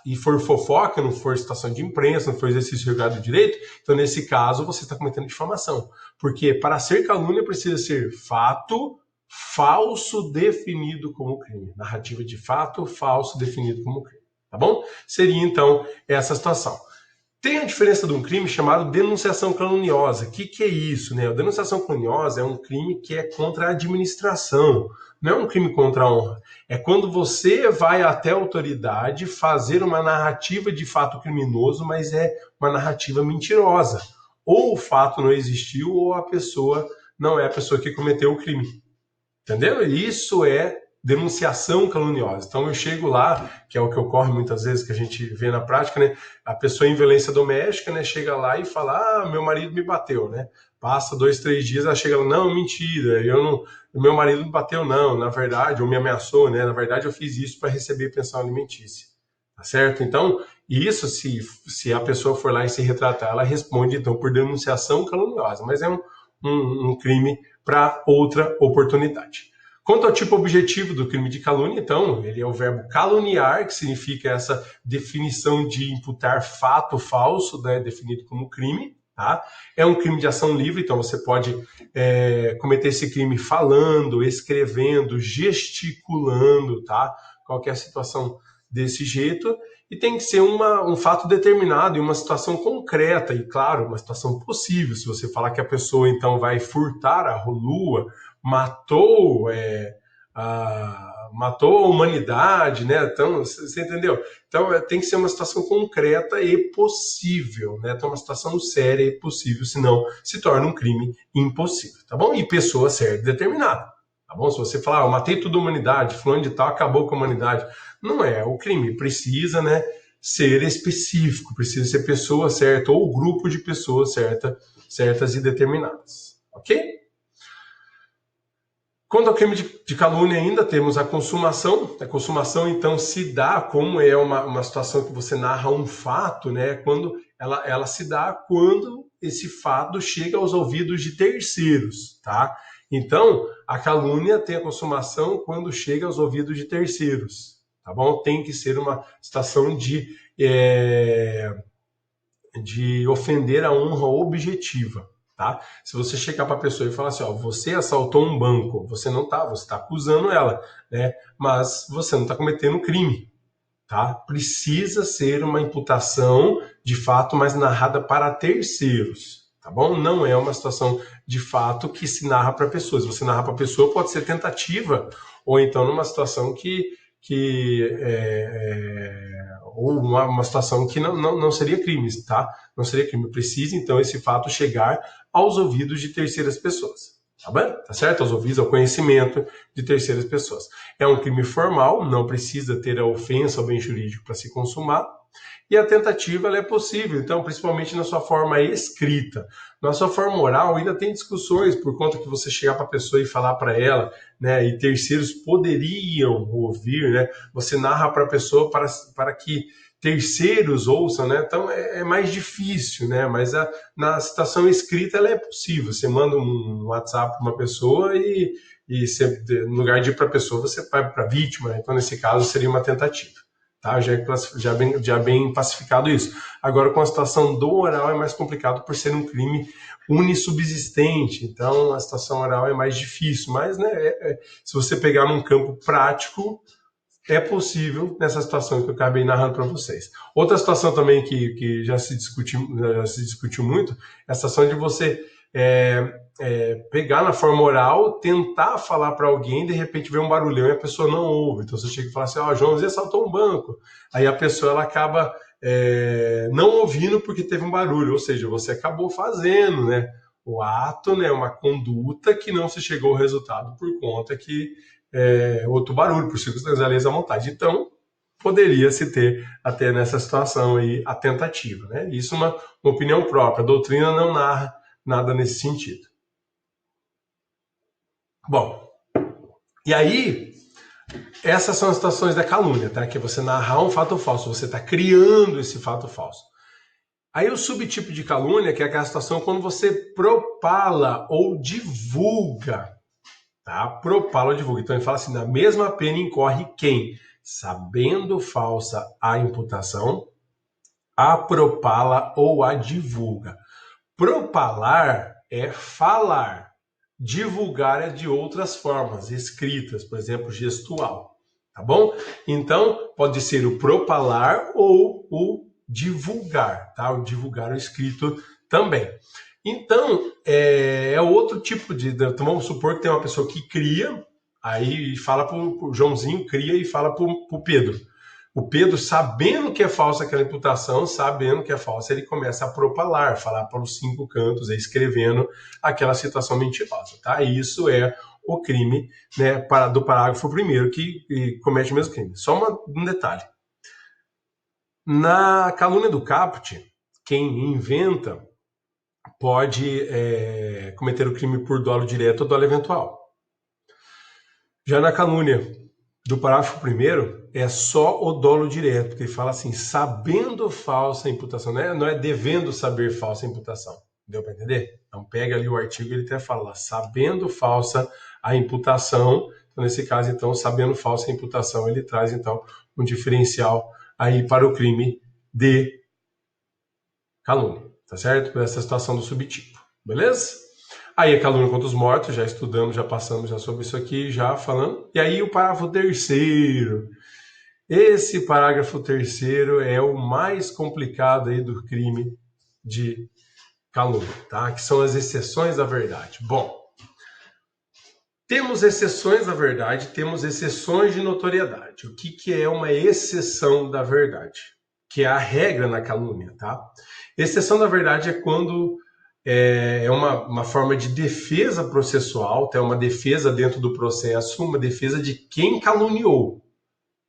e for fofoca, não for situação de imprensa, não for exercício regulado de direito, então nesse caso você está cometendo difamação. Porque para ser calúnia precisa ser fato falso definido como crime. Narrativa de fato falso definido como crime. Tá bom? Seria, então, essa situação. Tem a diferença de um crime chamado denunciação caluniosa. O que é isso, né? A denunciação caluniosa é um crime que é contra a administração, não é um crime contra a honra. É quando você vai até a autoridade fazer uma narrativa de fato criminoso, mas é uma narrativa mentirosa. Ou o fato não existiu, ou a pessoa não é a pessoa que cometeu o crime. Entendeu? Isso é denunciação caluniosa. Então eu chego lá, que é o que ocorre muitas vezes, que a gente vê na prática, né? A pessoa em violência doméstica, né, chega lá e fala: ah, meu marido me bateu, né? Passa 2, 3 dias, ela chega lá: não, mentira, eu não, meu marido me bateu, não, na verdade, ou me ameaçou, né? Na verdade, eu fiz isso para receber pensão alimentícia. Tá certo? Então, isso, se a pessoa for lá e se retratar, ela responde, então, por denunciação caluniosa, mas é um crime para outra oportunidade. Quanto ao tipo objetivo do crime de calúnia, então, ele é o verbo caluniar, que significa essa definição de imputar fato falso, né, definido como crime. Tá? É um crime de ação livre, então você pode cometer esse crime falando, escrevendo, gesticulando, tá? Qualquer situação desse jeito. E tem que ser um fato determinado, em uma situação concreta, e claro, uma situação possível. Se você falar que a pessoa então vai furtar a lua, matou a humanidade, né? Então, você entendeu? Então, tem que ser uma situação concreta e possível, né? Então, uma situação séria e possível, senão se torna um crime impossível, tá bom? E pessoa certa e determinada, tá bom? Se você falar, eu matei toda a humanidade, fulano de tal acabou com a humanidade, não é. O crime precisa, né, ser específico, precisa ser pessoa certa ou grupo de pessoas certas e determinadas, ok? Quanto ao crime de calúnia ainda, temos a consumação. A consumação, então, se dá como é uma situação que você narra um fato, né? Quando ela se dá quando esse fato chega aos ouvidos de terceiros, tá? Então, a calúnia tem a consumação quando chega aos ouvidos de terceiros, tá bom? Tem que ser uma situação de ofender a honra objetiva. Tá? Se você chegar para a pessoa e falar assim, ó, você assaltou um banco, você não tá, você está acusando ela, né? Mas você não está cometendo crime, tá? Precisa ser uma imputação de fato, mas narrada para terceiros, tá bom? Não é uma situação de fato que se narra para pessoas. Se você narra para a pessoa, pode ser tentativa, ou então numa situação ou uma situação que não seria crime, tá? Não seria crime. Precisa, então, esse fato chegar aos ouvidos de terceiras pessoas. Tá bem? Tá certo? Aos ouvidos, ao conhecimento de terceiras pessoas. É um crime formal, não precisa ter a ofensa ao bem jurídico para se consumar. E a tentativa ela é possível, então, principalmente na sua forma escrita. Na sua forma oral, ainda tem discussões por conta que você chegar para a pessoa e falar para ela, né, e terceiros poderiam ouvir, né, você narra para a pessoa para que terceiros ouçam, né, então é mais difícil, né, mas na situação escrita ela é possível. Você manda um WhatsApp para uma pessoa e você, no lugar de ir para a pessoa, você vai para a vítima, né? Então nesse caso seria uma tentativa. Tá? Já bem pacificado isso. Agora, com a situação do oral é mais complicado por ser um crime unissubsistente, então a situação oral é mais difícil, mas né, se você pegar num campo prático, é possível nessa situação que eu acabei narrando para vocês. Outra situação também que já se discutiu muito é a situação de você pegar na forma oral, tentar falar para alguém, de repente vê um barulhão e a pessoa não ouve. Então você chega e fala assim, ó, João Zé assaltou um banco. Aí a pessoa ela acaba não ouvindo porque teve um barulho, ou seja, você acabou fazendo, né, o ato, né, uma conduta que não se chegou ao resultado por conta que outro barulho, por circunstâncias alheias à vontade. Então, poderia se ter até nessa situação aí a tentativa, né? Isso é uma opinião própria. A doutrina não narra nada nesse sentido. Bom, e aí, essas são as situações da calúnia, tá? Que é você narrar um fato falso, você está criando esse fato falso. Aí o subtipo de calúnia, que é aquela situação quando você propala ou divulga, tá? Propala ou divulga. Então ele fala assim, na mesma pena incorre quem, sabendo falsa a imputação, a propala ou a divulga. Propalar é falar. divulgar é de outras formas, escritas, por exemplo, gestual, tá bom? Então, pode ser o propalar ou o divulgar, tá? O divulgar o escrito também. Então, é outro tipo de... Então, vamos supor que tem uma pessoa que cria, aí fala para o Joãozinho, cria e fala para o Pedro. O Pedro, sabendo que é falsa aquela imputação, sabendo que é falsa, ele começa a propalar, falar para os 5 cantos, escrevendo aquela situação mentirosa, tá? Isso é o crime, né, do parágrafo 1º que comete o mesmo crime. Só um detalhe. Na calúnia do caput, quem inventa pode cometer o crime por dolo direto ou dolo eventual. Já na calúnia do parágrafo 1º, é só o dolo direto, porque ele fala assim, sabendo falsa imputação, né? Não é devendo saber falsa imputação. Deu para entender? Então pega ali o artigo, ele até fala lá, sabendo falsa a imputação. Então, nesse caso, então, sabendo falsa a imputação, ele traz, então, um diferencial aí para o crime de calúnia, tá certo? Por essa situação do subtipo, beleza? Aí a calúnia contra os mortos, já estudamos, já passamos já sobre isso aqui, já falando. E aí o parágrafo 3º. Esse parágrafo 3º é o mais complicado aí do crime de calúnia, tá? Que são as exceções da verdade. Bom, temos exceções da verdade, temos exceções de notoriedade. O que é uma exceção da verdade? Que é a regra na calúnia, tá? Exceção da verdade é quando é uma forma de defesa processual, tá? Uma defesa dentro do processo, uma defesa de quem caluniou,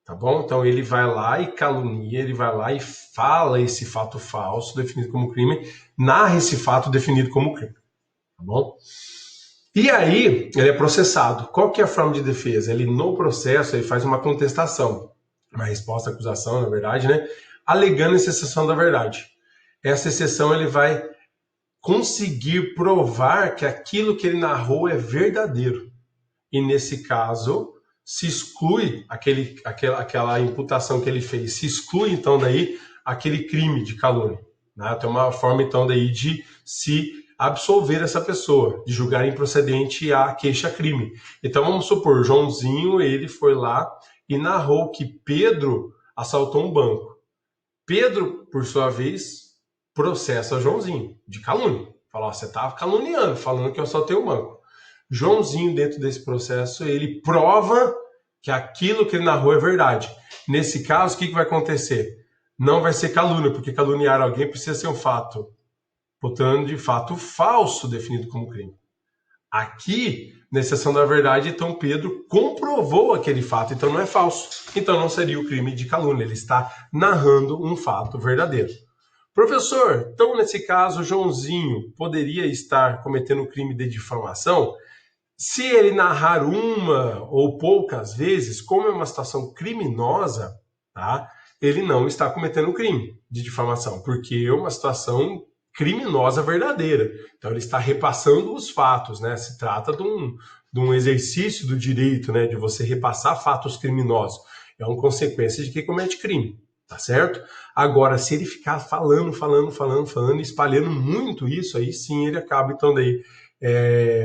tá bom? Então ele vai lá e calunia, ele vai lá e fala esse fato falso definido como crime, narra esse fato definido como crime, tá bom? E aí ele é processado. Qual que é a forma de defesa? Ele no processo ele faz uma contestação, uma resposta à acusação, na verdade, né? Alegando essa exceção da verdade. Essa exceção ele vai conseguir provar que aquilo que ele narrou é verdadeiro. E nesse caso, se exclui aquela imputação que ele fez, se exclui então daí aquele crime de calúnia. Né? Tem uma forma então daí de se absolver essa pessoa, de julgar improcedente a queixa-crime. Então vamos supor, Joãozinho, ele foi lá e narrou que Pedro assaltou um banco. Pedro, por sua vez, processa Joãozinho de calúnia. Fala, você está caluniando, falando que eu assaltei o banco. Joãozinho, dentro desse processo, ele prova que aquilo que ele narrou é verdade. Nesse caso, o que vai acontecer? Não vai ser calúnia, porque caluniar alguém precisa ser um fato, portanto, de fato falso definido como crime. Aqui, na exceção da verdade, então Pedro comprovou aquele fato, então não é falso. Então não seria o crime de calúnia, ele está narrando um fato verdadeiro. Professor, então nesse caso, Joãozinho poderia estar cometendo um crime de difamação? Se ele narrar uma ou poucas vezes, como é uma situação criminosa, tá? Ele não está cometendo um crime de difamação, porque é uma situação criminosa verdadeira. Então ele está repassando os fatos, né? Se trata de um exercício do direito, né? De você repassar fatos criminosos. É uma consequência de quem comete crime, tá certo? Agora, se ele ficar falando, espalhando muito isso, aí sim ele acaba, então, daí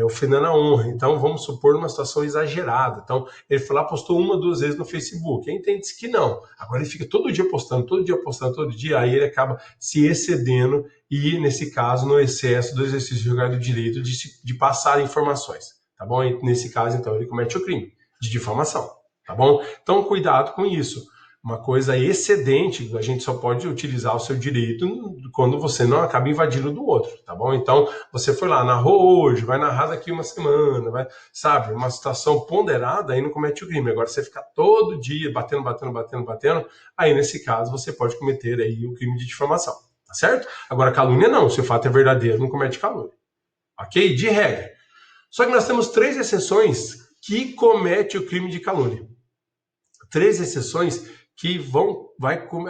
ofendendo a honra. Então, vamos supor uma situação exagerada. Então, ele foi lá, postou 1, 2 vezes no Facebook. Aí entende-se que não. Agora ele fica todo dia postando, todo dia, aí ele acaba se excedendo e, nesse caso, no excesso do exercício de julgar do direito de passar informações. Tá bom? E, nesse caso, então, ele comete o crime de difamação. Tá bom? Então, cuidado com isso. Uma coisa excedente, a gente só pode utilizar o seu direito quando você não acaba invadindo do outro, tá bom? Então, você foi lá, narrou hoje, vai narrar daqui uma semana, vai, sabe? Uma situação ponderada, aí não comete o crime. Agora, você ficar todo dia batendo, aí nesse caso você pode cometer aí o crime de difamação, tá certo? Agora, calúnia não, se o fato é verdadeiro, não comete calúnia, ok? De regra. Só que nós temos 3 exceções que comete o crime de calúnia. 3 exceções que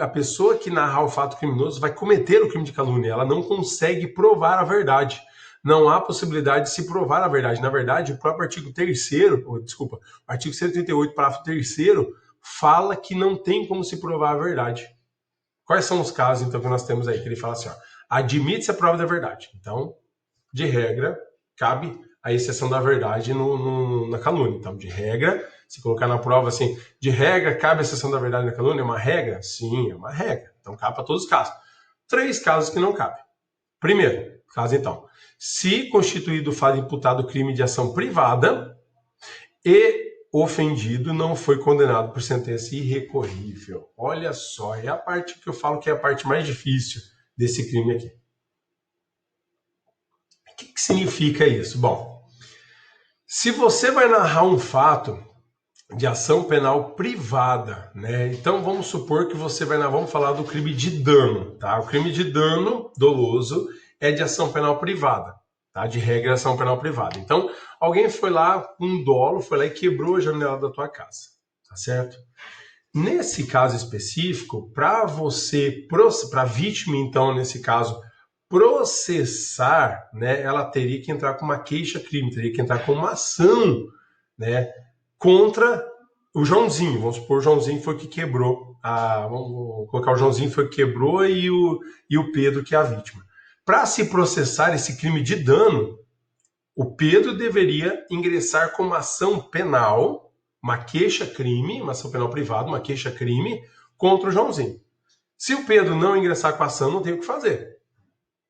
a pessoa que narrar o fato criminoso vai cometer o crime de calúnia. Ela não consegue provar a verdade. Não há possibilidade de se provar a verdade. Na verdade, o próprio artigo 3º, o artigo 138, parágrafo 3º, fala que não tem como se provar a verdade. Quais são os casos, então, que nós temos aí? Que ele fala assim, ó, admite-se a prova da verdade. Então, de regra, cabe a exceção da verdade na calúnia. Então, de regra, se colocar na prova assim, de regra, cabe a exceção da verdade na calúnia? É uma regra? Sim, é uma regra. Então, cabe para todos os casos. 3 casos que não cabem. Primeiro caso, então, se constituído o fato imputado crime de ação privada e ofendido não foi condenado por sentença irrecorrível. Olha só, é a parte que eu falo que é a parte mais difícil desse crime aqui. O que significa isso? Bom, se você vai narrar um fato de ação penal privada, né? Então vamos supor que você vamos falar do crime de dano, tá? O crime de dano doloso é de ação penal privada, tá? De regra, ação penal privada. Então, alguém foi lá com um dolo, foi lá e quebrou a janela da tua casa, tá certo? Nesse caso específico, para a vítima, então, nesse caso, processar, né? Ela teria que entrar com uma queixa-crime, teria que entrar com uma ação, né? Contra o Joãozinho. Vamos supor o Joãozinho foi que quebrou. Vamos colocar o Joãozinho foi que quebrou e o Pedro que é a vítima. Para se processar esse crime de dano, o Pedro deveria ingressar com uma ação penal, uma queixa-crime, uma ação penal privada, uma queixa-crime contra o Joãozinho. Se o Pedro não ingressar com a ação, não tem o que fazer.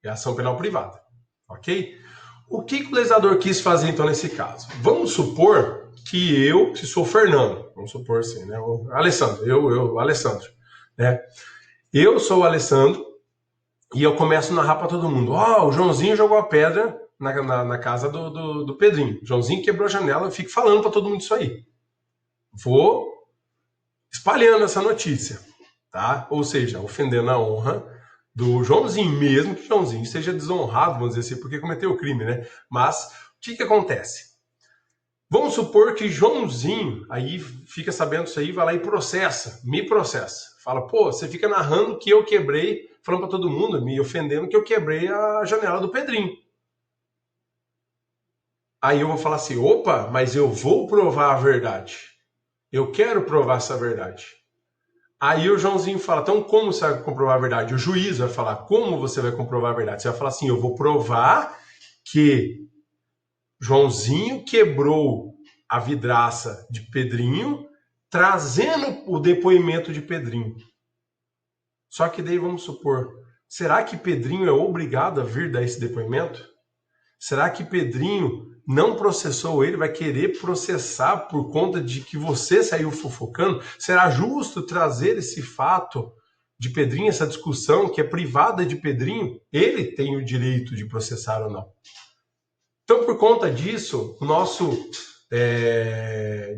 É ação penal privada. Ok? O que o legislador quis fazer, então, nesse caso? Vamos supor que eu, que sou o Fernando, vamos supor assim, né? O Alessandro, Alessandro, né? Eu sou o Alessandro e eu começo a narrar para todo mundo. O Joãozinho jogou a pedra na casa do Pedrinho. O Joãozinho quebrou a janela, eu fico falando para todo mundo isso aí. Vou espalhando essa notícia, tá? Ou seja, ofendendo a honra do Joãozinho, mesmo que o Joãozinho seja desonrado, vamos dizer assim, porque cometeu o crime, né? Mas, o que acontece? Vamos supor que Joãozinho, aí fica sabendo isso aí, vai lá e me processa. Fala, você fica narrando que eu quebrei, falando para todo mundo, me ofendendo que eu quebrei a janela do Pedrinho. Aí eu vou falar assim, opa, mas eu vou provar a verdade. Eu quero provar essa verdade. Aí o Joãozinho fala, então como você vai comprovar a verdade? O juiz vai falar, como você vai comprovar a verdade? Você vai falar assim, eu vou provar que Joãozinho quebrou a vidraça de Pedrinho, trazendo o depoimento de Pedrinho. Só que daí vamos supor, será que Pedrinho é obrigado a vir dar esse depoimento? Será que Pedrinho não processou ele, vai querer processar por conta de que você saiu fofocando? Será justo trazer esse fato de Pedrinho, essa discussão que é privada de Pedrinho? Ele tem o direito de processar ou não? Então, por conta disso, o nosso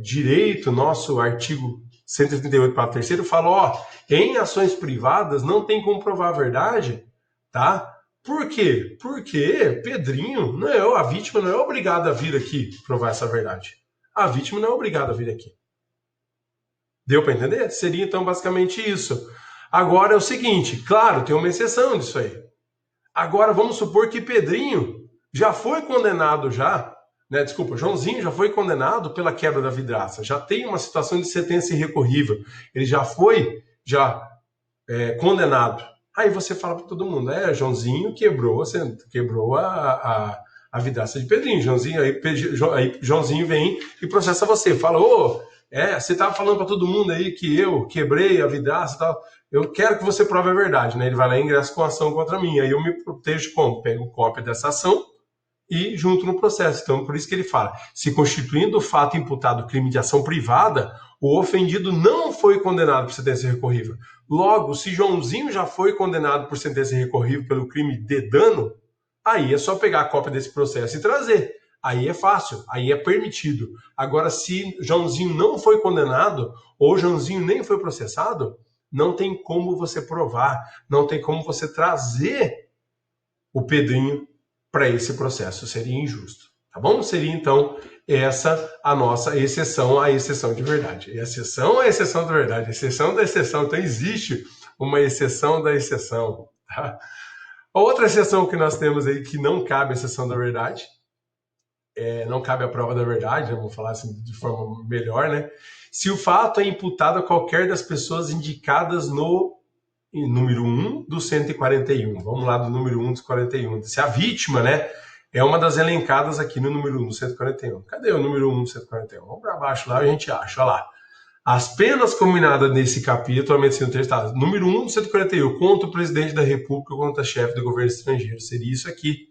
direito, nosso artigo 138, parágrafo 3º, fala, em ações privadas não tem como provar a verdade, tá? Por quê? Porque Pedrinho, a vítima não é obrigada a vir aqui provar essa verdade. A vítima não é obrigada a vir aqui. Deu para entender? Seria, então, basicamente isso. Agora é o seguinte, claro, tem uma exceção disso aí. Agora, vamos supor que Pedrinho já foi condenado né? Desculpa, Joãozinho já foi condenado pela quebra da vidraça. Já tem uma situação de sentença irrecorrível. Ele já foi condenado. Aí você fala para todo mundo, Joãozinho quebrou a vidraça de Pedrinho. Aí Joãozinho vem e processa você. Fala, você estava falando para todo mundo aí que eu quebrei a vidraça e tal. Eu quero que você prove a verdade, né? Ele vai lá e ingressa com ação contra mim. Aí eu me protejo como? Pego cópia dessa ação e junto no processo. Então, por isso que ele fala, se constituindo o fato imputado crime de ação privada, o ofendido não foi condenado por sentença irrecorrível. Logo, se Joãozinho já foi condenado por sentença irrecorrível pelo crime de dano, aí é só pegar a cópia desse processo e trazer. Aí é fácil, aí é permitido. Agora, se Joãozinho não foi condenado, ou Joãozinho nem foi processado, não tem como você provar, não tem como você trazer o Pedrinho para esse processo, seria injusto, tá bom? Seria, então, essa a nossa exceção à exceção de verdade. Exceção à exceção de verdade, exceção da exceção. Então, existe uma exceção da exceção, tá? A outra exceção que nós temos aí, que não cabe a exceção da verdade, não cabe a prova da verdade, vamos falar assim de forma melhor, né? Se o fato é imputado a qualquer das pessoas indicadas no número 1 do 141. Vamos lá do número 1 dos 41. Se a vítima, né, é uma das elencadas aqui no número 1 do 141. Cadê o número 1 do 141? Vamos para baixo lá, a gente acha, olha lá. As penas combinadas nesse capítulo, a medicina do Estado, número 1 do 141, contra o presidente da República, contra o chefe do governo estrangeiro, seria isso aqui.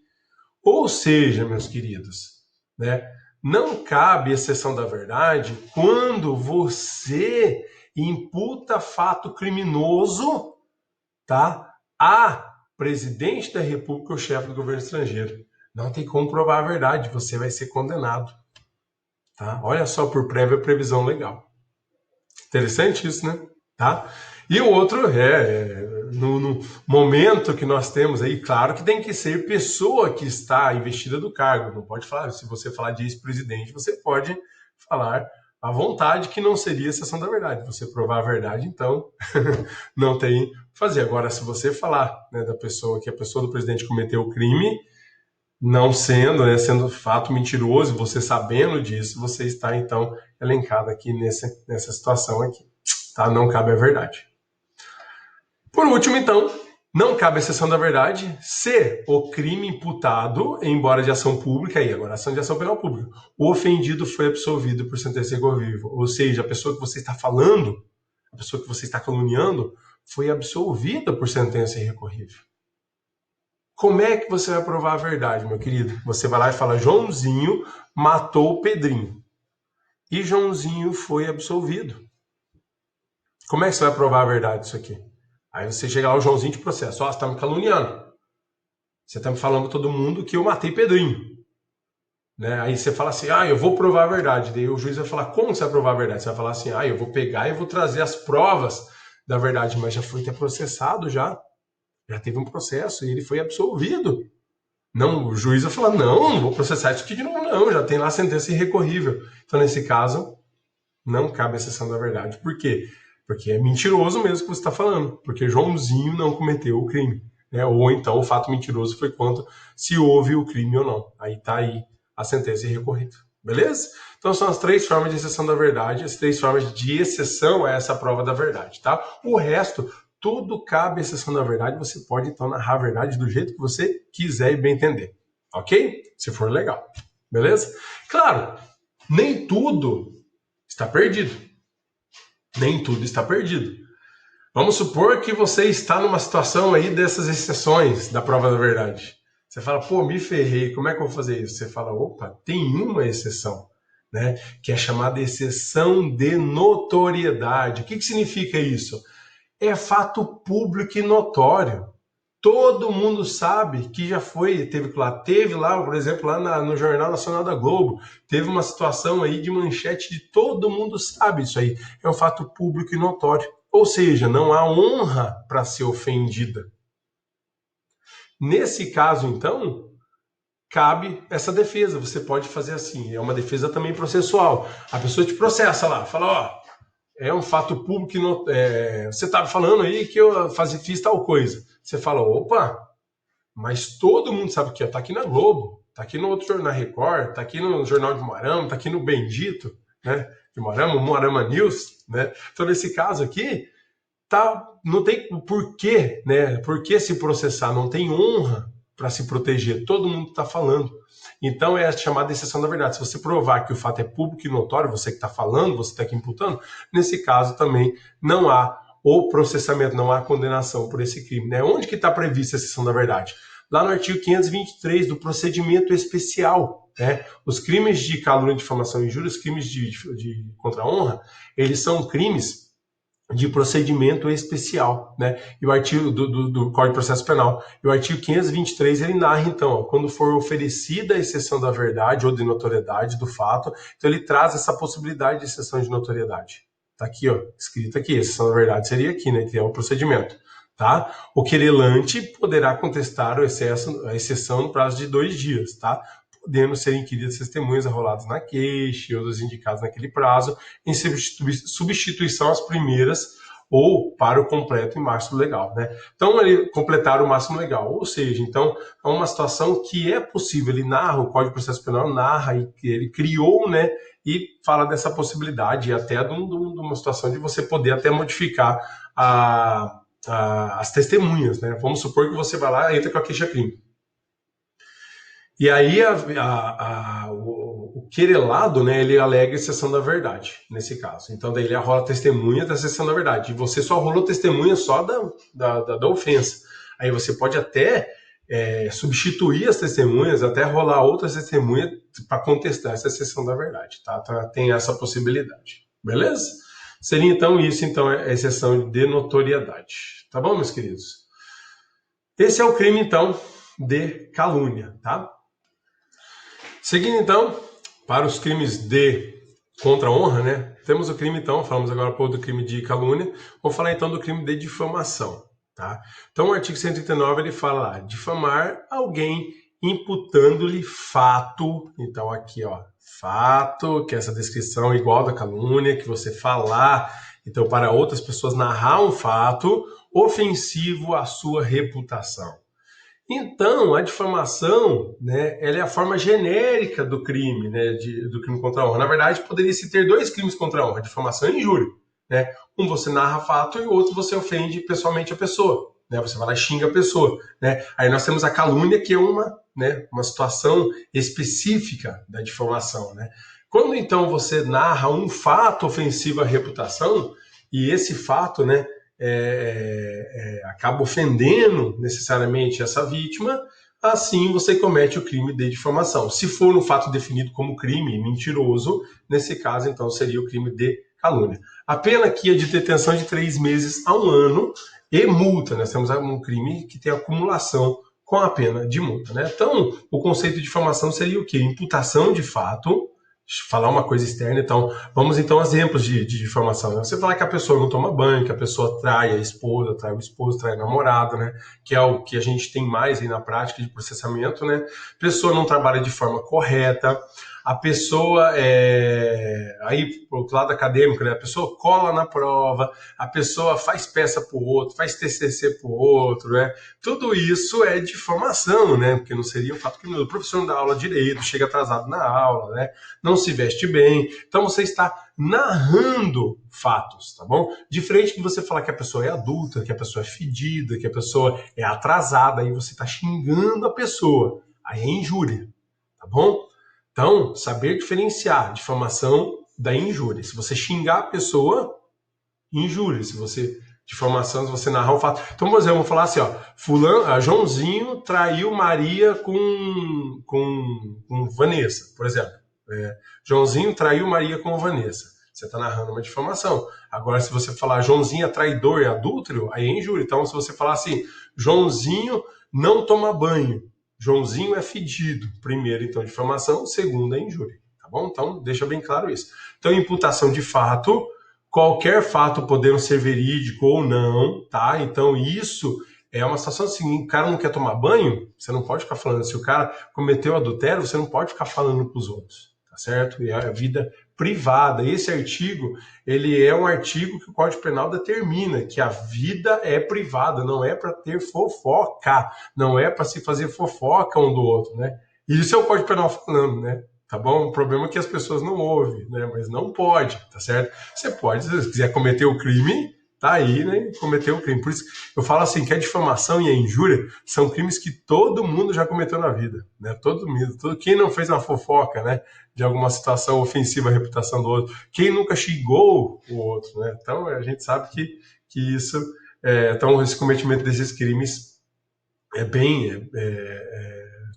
Ou seja, meus queridos, né, não cabe exceção da verdade quando você imputa fato criminoso, tá, a presidente da República ou chefe do governo estrangeiro. Não tem como provar a verdade, você vai ser condenado. Tá? Olha só, por prévia previsão legal. Interessante isso, né? Tá? E o outro no momento que nós temos aí, claro que tem que ser pessoa que está investida do cargo. Não pode falar, se você falar de ex-presidente, você pode falar à vontade que não seria exceção da verdade. Você provar a verdade, então, não tem o que fazer. Agora, se você falar, né, da pessoa, que a pessoa do presidente cometeu o crime, não sendo, né, sendo fato mentiroso, você sabendo disso, você está, então, elencado aqui nessa situação aqui. Tá? Não cabe a verdade. Por último, então, não cabe a exceção da verdade se o crime imputado, embora de ação pública, aí agora ação de ação penal pública, o ofendido foi absolvido por sentença irrecorrível. Ou seja, a pessoa que você está falando, a pessoa que você está caluniando, foi absolvida por sentença irrecorrível. Como é que você vai provar a verdade, meu querido? Você vai lá e fala, Joãozinho matou o Pedrinho. E Joãozinho foi absolvido. Como é que você vai provar a verdade disso aqui? Aí você chega lá, o Joãozinho de processo. Ó, você tá me caluniando. Você tá me falando pra todo mundo que eu matei Pedrinho. Né? Aí você fala assim, eu vou provar a verdade. Daí o juiz vai falar, como você vai provar a verdade? Você vai falar assim, eu vou pegar e vou trazer as provas da verdade. Mas já foi até processado já. Já teve um processo e ele foi absolvido. Não, o juiz vai falar, não vou processar isso aqui de novo, não, já tem lá a sentença irrecorrível. Então, nesse caso, não cabe a exceção da verdade. Por quê? Porque é mentiroso mesmo que você está falando, porque Joãozinho não cometeu o crime. Né? Ou então o fato mentiroso foi quanto se houve o crime ou não. Aí está aí a sentença irrecorrível. Beleza? Então são as 3 formas de exceção da verdade, as 3 formas de exceção a essa prova da verdade. Tá? O resto, tudo cabe exceção da verdade, você pode então narrar a verdade do jeito que você quiser e bem entender. Ok? Se for legal. Beleza? Claro, nem tudo está perdido. Nem tudo está perdido. Vamos supor que você está numa situação aí dessas exceções da prova da verdade. Você fala, pô, me ferrei, como é que eu vou fazer isso? Você fala, opa, tem uma exceção, né? Que é chamada exceção de notoriedade. O que significa isso? É fato público e notório. Todo mundo sabe que já teve lá, por exemplo, lá no Jornal Nacional da Globo, teve uma situação aí de manchete de todo mundo sabe isso aí. É um fato público e notório. Ou seja, não há honra para ser ofendida. Nesse caso, então, cabe essa defesa. Você pode fazer assim, é uma defesa também processual. A pessoa te processa lá, fala, é um fato público, você estava falando aí que eu fiz tal coisa. Você fala, opa, mas todo mundo sabe que está aqui na Globo, está aqui no outro jornal, na Record, está aqui no Jornal de Moarama, está aqui no Bendito, né, de Moarama, Moarama News, né? Então, nesse caso aqui, não tem porquê, né? Por que se processar? Não tem honra para se proteger. Todo mundo está falando. Então, é a chamada exceção da verdade. Se você provar que o fato é público e notório, você que está falando, você está aqui imputando, nesse caso também não há o processamento, não há condenação por esse crime. Né? Onde que está prevista a exceção da verdade? Lá no artigo 523 do procedimento especial. Né? Os crimes de calúnia, difamação e injúria, os crimes de contra a honra, eles são crimes de procedimento especial, né? E o artigo do Código de Processo Penal. E o artigo 523, ele narra, então, quando for oferecida a exceção da verdade ou de notoriedade do fato, então ele traz essa possibilidade de exceção de notoriedade. Tá aqui, escrito aqui, exceção da verdade seria aqui, né? Que é o procedimento, tá? O querelante poderá contestar a exceção no prazo de 2 dias, tá? Podendo ser inquiridas testemunhas arroladas na queixa e outros indicados naquele prazo, em substituição às primeiras ou para o completo e máximo legal, né? Então, ele completar o máximo legal, ou seja, então, é uma situação que é possível, ele narra, o Código de Processo Penal narra, e ele criou, né, e fala dessa possibilidade, até de uma situação de você poder até modificar as testemunhas, né? Vamos supor que você vai lá e entra com a queixa-crime. E aí o querelado, né, ele alega exceção da verdade, nesse caso. Então daí ele arrola testemunha da exceção da verdade. E você só rolou testemunha só da ofensa. Aí você pode até substituir as testemunhas, até rolar outras testemunhas para contestar essa exceção da verdade, tá? Tem essa possibilidade. Beleza? Seria então isso, então, a exceção de notoriedade. Tá bom, meus queridos? Esse é o crime, então, de calúnia, tá? Seguindo, então, para os crimes de contra a honra, né? Temos o crime, então, falamos agora do crime de calúnia. Vamos falar, então, do crime de difamação, tá? Então, o artigo 139, ele fala lá, difamar alguém imputando-lhe fato. Então, aqui, ó, fato, que é essa descrição igual da calúnia, que você falar, então, para outras pessoas narrar um fato ofensivo à sua reputação. Então, a difamação, né, ela é a forma genérica do crime, né, do crime contra a honra. Na verdade, poderia-se ter dois crimes contra a honra, difamação e injúria. Né? Um você narra fato e o outro você ofende pessoalmente a pessoa. Né? Você vai lá e xinga a pessoa. Né? Aí nós temos a calúnia, que é uma situação específica da difamação. Né? Quando, então, você narra um fato ofensivo à reputação, e esse fato, né, acaba ofendendo necessariamente essa vítima, assim você comete o crime de difamação. Se for um fato definido como crime mentiroso, nesse caso, então, seria o crime de calúnia. A pena aqui é de detenção de 3 meses a 1 ano e multa. Nós temos um crime que tem acumulação com a pena de multa. Né? Então, o conceito de difamação seria o quê? Imputação de fato, falar uma coisa externa. Então, vamos então a exemplos de difamação. Você falar que a pessoa não toma banho, que a pessoa trai a esposa, trai o esposo, trai a namorada, né? Que é o que a gente tem mais aí na prática de processamento, né? A pessoa não trabalha de forma correta, a pessoa aí pro outro lado acadêmico, né? A pessoa cola na prova, a pessoa faz peça pro outro, faz TCC pro outro, né? Tudo isso é difamação, né? Porque não seria um fato criminoso. O professor não dá aula direito, chega atrasado na aula, né? Não se veste bem. Então você está narrando fatos, tá bom? Diferente de você falar que a pessoa é adulta, que a pessoa é fedida, que a pessoa é atrasada, aí você está xingando a pessoa. Aí é injúria, tá bom? Então, saber diferenciar difamação da injúria. Se você xingar a pessoa, injúria. Se você difamação, se você narrar um fato. Então, por exemplo, vamos falar assim, ó, Joãozinho traiu Maria com Vanessa, por exemplo. Joãozinho traiu Maria com Vanessa. Você está narrando uma difamação. Agora, se você falar Joãozinho é traidor e adúltero, aí é injúria. Então, se você falar assim, Joãozinho não toma banho, Joãozinho é fedido. Primeiro, então, difamação. Segundo, é injúria. Tá bom? Então, deixa bem claro isso. Então, imputação de fato, qualquer fato podendo ser verídico ou não, tá? Então, isso é uma situação assim, o cara não quer tomar banho, você não pode ficar falando. Se o cara cometeu adultério, você não pode ficar falando para os outros, tá certo? E é a vida privada. Esse artigo, ele é um artigo que o Código Penal determina que a vida é privada, não é para ter fofoca, não é para se fazer fofoca um do outro, né? Isso é o Código Penal falando, né? Tá bom? O problema é que as pessoas não ouvem, né? Mas não pode, tá certo? Você pode, se você quiser cometer o crime, tá aí, né? Cometeu o crime. Por isso eu falo assim, que a difamação e a injúria são crimes que todo mundo já cometeu na vida, né? Todo mundo, quem não fez uma fofoca, né? De alguma situação ofensiva à reputação do outro, quem nunca xingou o outro, né? Então a gente sabe que isso, então esse cometimento desses crimes é bem,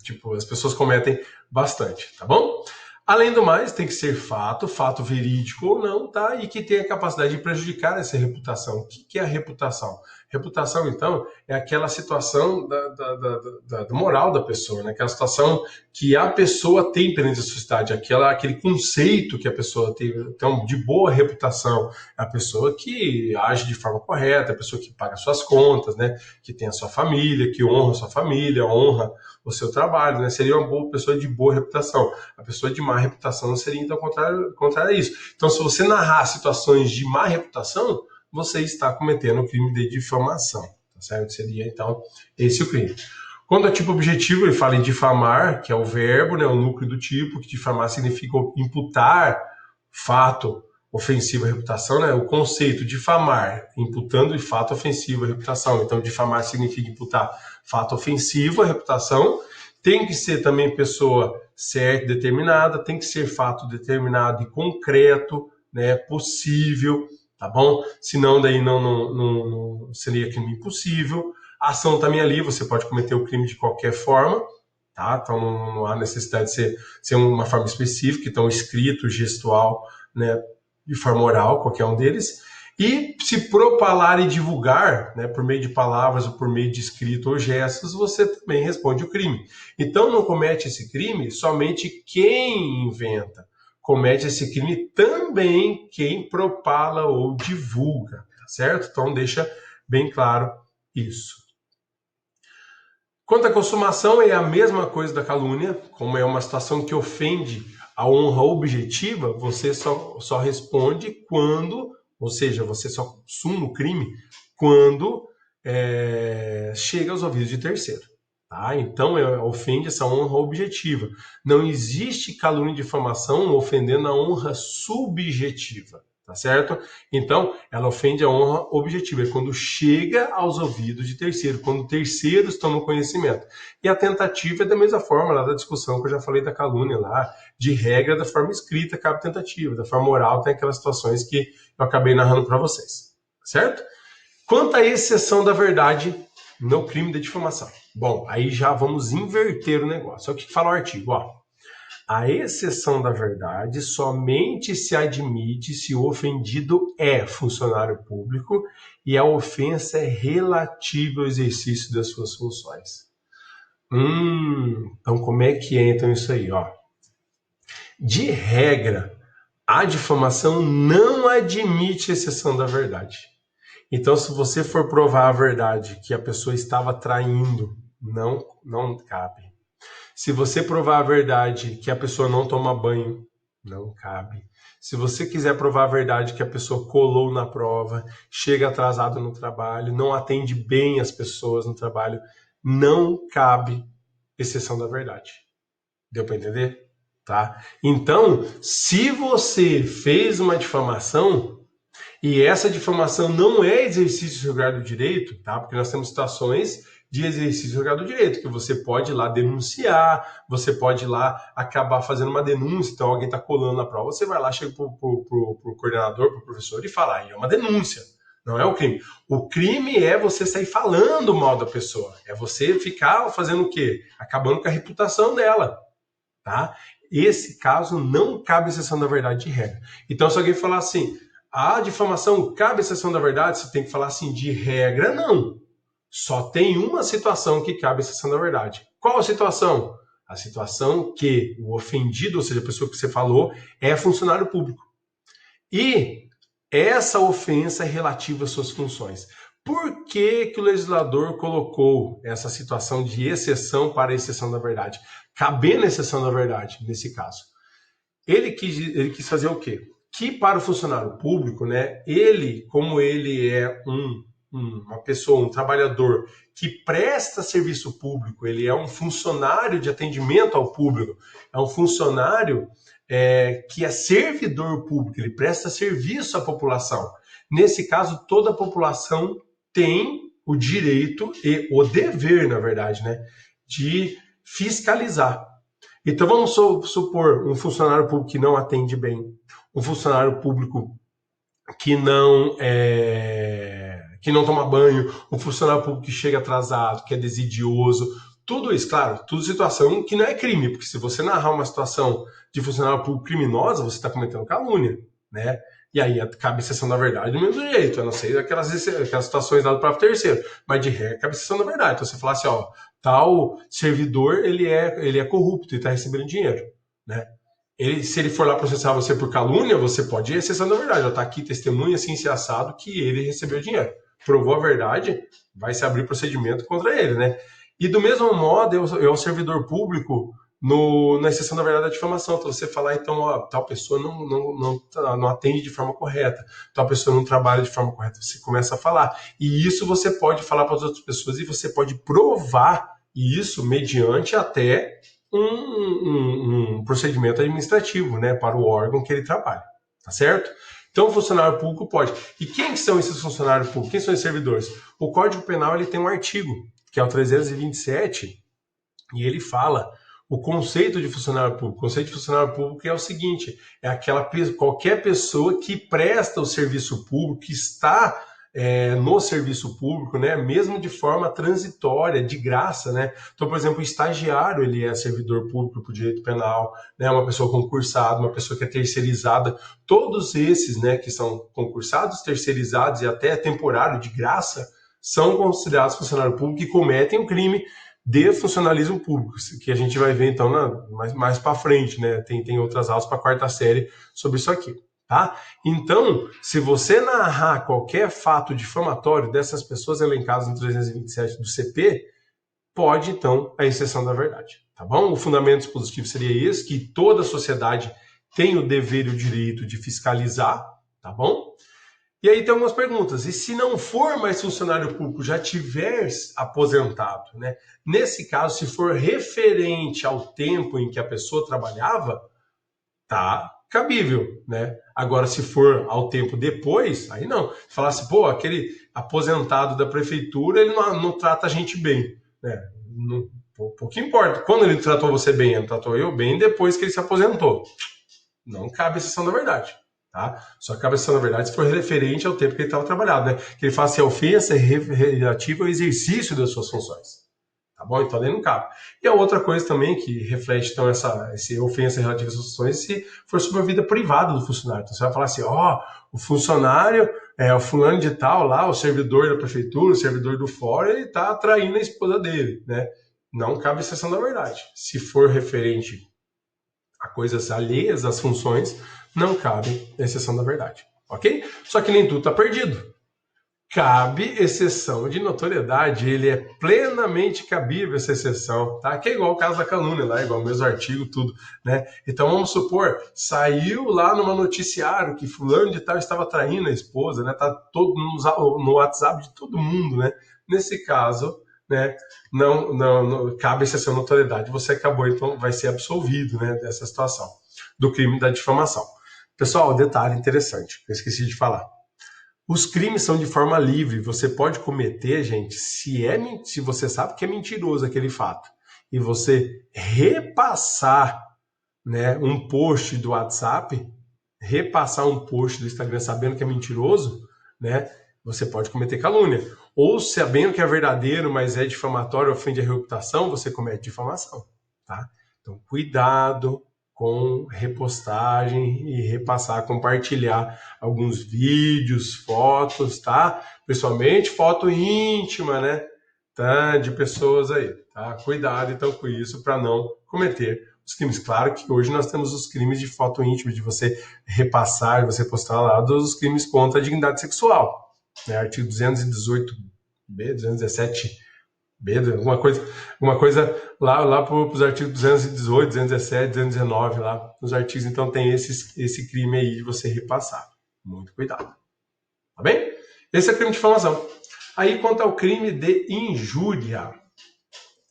tipo, as pessoas cometem bastante, tá bom? Além do mais, tem que ser fato verídico ou não, tá? E que tenha a capacidade de prejudicar essa reputação. O que é a reputação? Reputação, então, é aquela situação da moral da pessoa, né? Aquela situação que a pessoa tem perante a sociedade, aquele conceito que a pessoa tem, então, de boa reputação. É a pessoa que age de forma correta, a pessoa que paga suas contas, né? Que tem a sua família, que honra a sua família, honra o seu trabalho, né? Seria uma boa pessoa de boa reputação. A pessoa de má reputação seria, então, contrário a isso. Então, se você narrar situações de má reputação, você está cometendo o crime de difamação, tá certo? Seria, então, esse o crime. Quando é tipo objetivo, ele fala em difamar, que é o verbo, né, o núcleo do tipo, que difamar significa imputar fato ofensivo à reputação, né? O conceito difamar, imputando de fato ofensivo à reputação. Então, difamar significa imputar fato ofensivo à reputação, Tem que ser também pessoa certa, determinada, tem que ser fato determinado e concreto, né, possível, tá bom? Senão daí não seria crime impossível. A ação também ali, você pode cometer o crime de qualquer forma, tá? Então não há necessidade de ser uma forma específica, então escrito, gestual, né, de forma oral, qualquer um deles. E se propalar e divulgar, né, por meio de palavras ou por meio de escrito ou gestos, você também responde o crime. Então não comete esse crime somente quem inventa. Comete esse crime também quem propala ou divulga, tá certo? Então deixa bem claro isso. Quanto à consumação, é a mesma coisa da calúnia, como é uma situação que ofende a honra objetiva, você só responde quando, ou seja, você só consuma o crime quando chega aos ouvidos de terceiro. Tá? Então, ofende essa honra objetiva. Não existe calúnia e difamação ofendendo a honra subjetiva. Tá certo? Então, ela ofende a honra objetiva, é quando chega aos ouvidos de terceiro, quando terceiros tomam conhecimento. E a tentativa é da mesma forma, lá da discussão que eu já falei da calúnia lá, de regra da forma escrita cabe tentativa, da forma oral tem aquelas situações que eu acabei narrando para vocês. Certo? Quanto à exceção da verdade no crime de difamação. Bom, aí já vamos inverter o negócio. Olha o que fala o artigo, ó. A exceção da verdade somente se admite se o ofendido é funcionário público e a ofensa é relativa ao exercício das suas funções. Então como é que é então isso aí, ó? De regra, a difamação não admite exceção da verdade. Então, se você for provar a verdade que a pessoa estava traindo, não cabe. Se você provar a verdade que a pessoa não toma banho, não cabe. Se você quiser provar a verdade que a pessoa colou na prova, chega atrasado no trabalho, não atende bem as pessoas no trabalho, não cabe exceção da verdade. Deu para entender? Tá? Então, se você fez uma difamação e essa difamação não é exercício do lugar do direito, tá? Porque nós temos situações de exercício do lugar do direito, que você pode ir lá denunciar, você pode ir lá acabar fazendo uma denúncia, então alguém está colando na prova, você vai lá, chega pro coordenador, pro professor e fala, é uma denúncia, não é o crime. O crime é você sair falando mal da pessoa, é você ficar fazendo o quê? Acabando com a reputação dela, tá? Esse caso não cabe exceção da verdade de regra. Então, se alguém falar assim, a difamação cabe exceção da verdade, você tem que falar assim, de regra, não. Só tem uma situação que cabe exceção da verdade. Qual a situação? A situação que o ofendido, ou seja, a pessoa que você falou, é funcionário público. E essa ofensa é relativa às suas funções. Por que o legislador colocou essa situação de exceção para a exceção da verdade? Cabendo a exceção da verdade, nesse caso. Ele quis fazer o quê? Que para o funcionário público, né, como ele é uma pessoa, um trabalhador que presta serviço público, ele é um funcionário de atendimento ao público, é um funcionário que é servidor público, ele presta serviço à população. Nesse caso, toda a população tem o direito e o dever, na verdade, né, de fiscalizar. Então vamos supor um funcionário público que não atende bem, um funcionário público que não toma banho, um funcionário público que chega atrasado, que é desidioso, tudo isso, claro, tudo situação que não é crime, porque se você narrar uma situação de funcionário público criminosa, você está cometendo calúnia, né? E aí cabe exceção da verdade do mesmo jeito, a não ser aquelas situações dadas para o terceiro, mas de regra cabe exceção da verdade. Então você fala assim, ó, tal servidor, ele é corrupto e está recebendo dinheiro, né? Se ele for lá processar você por calúnia, você pode ir à exceção da verdade. Está aqui testemunha assim, se assado que ele recebeu dinheiro. Provou a verdade, vai se abrir procedimento contra ele, né? E do mesmo modo, eu o servidor público na exceção da verdade da difamação. Então você falar, então, ó, tal pessoa não atende de forma correta, tal pessoa não trabalha de forma correta. Você começa a falar. E isso você pode falar para as outras pessoas e você pode provar isso mediante até um procedimento administrativo, né, para o órgão que ele trabalha, tá certo? Então, o funcionário público pode. E quem são esses funcionários públicos? Quem são esses servidores? O Código Penal ele tem um artigo, que é o 327, E ele fala o conceito de funcionário público. O conceito de funcionário público é o seguinte: é qualquer pessoa que presta o serviço público, que está no serviço público, né, mesmo de forma transitória, de graça, né? Então, por exemplo, o estagiário, ele é servidor público por direito penal, né, uma pessoa concursada, uma pessoa que é terceirizada, todos esses, né, que são concursados, terceirizados e até temporário, de graça, são considerados funcionário público e cometem um crime de funcionalismo público, que a gente vai ver então mais para frente, né? Tem outras aulas para quarta série sobre isso aqui, tá? Então, se você narrar qualquer fato difamatório dessas pessoas elencadas no 327 do CP, pode então a exceção da verdade, tá bom? O fundamento expositivo seria esse, que toda a sociedade tem o dever e o direito de fiscalizar, tá bom? E aí tem algumas perguntas. E se não for mais funcionário público, já tiver aposentado, né? Nesse caso, se for referente ao tempo em que a pessoa trabalhava, tá cabível, né? Agora, se for ao tempo depois, aí não. Falasse, pô, aquele aposentado da prefeitura, ele não trata a gente bem, né? Pouco importa. Quando ele tratou você bem, ele tratou eu bem depois que ele se aposentou. Não cabe exceção da verdade. Tá? Só cabe exceção da verdade se for referente ao tempo que ele estava trabalhado, né? Que ele fala assim, a ofensa é relativa ao exercício das suas funções. Tá bom? Então, ali não cabe. E a outra coisa também que reflete então essa ofensa relativa às suas funções se for sobre a vida privada do funcionário. Então, você vai falar assim, o funcionário, o fulano de tal lá, o servidor da prefeitura, o servidor do fórum, ele está traindo a esposa dele, né? Não cabe exceção da verdade. Se for referente a coisas alheias às funções, não cabe exceção da verdade, ok? Só que nem tudo está perdido. Cabe exceção de notoriedade, ele é plenamente cabível essa exceção, tá? Que é igual o caso da calúnia lá, igual o mesmo artigo, tudo, né? Então vamos supor, saiu lá numa noticiário que fulano de tal estava traindo a esposa, né? Tá todo no WhatsApp de todo mundo, né? Nesse caso, né? Não cabe exceção de notoriedade, você acabou, então vai ser absolvido, né? Dessa situação, do crime da difamação. Pessoal, detalhe interessante, eu esqueci de falar. Os crimes são de forma livre. Você pode cometer, gente, se você sabe que é mentiroso aquele fato, e você repassar, né, um post do WhatsApp, repassar um post do Instagram sabendo que é mentiroso, né, você pode cometer calúnia. Ou sabendo que é verdadeiro, mas é difamatório, ofende a reputação, você comete difamação, tá? Então, cuidado com repostagem e repassar, compartilhar alguns vídeos, fotos, tá? Principalmente foto íntima, né? Tá? De pessoas aí, tá? Cuidado então com isso para não cometer os crimes. Claro que hoje nós temos os crimes de foto íntima, de você repassar, de você postar lá, dos crimes contra a dignidade sexual, né? Artigo 218B, 217B, alguma coisa lá para os artigos 218, 217, 219 lá nos artigos, então tem esse crime aí de você repassar. Muito cuidado. Tá bem? Esse é crime de difamação. Aí quanto ao crime de injúria.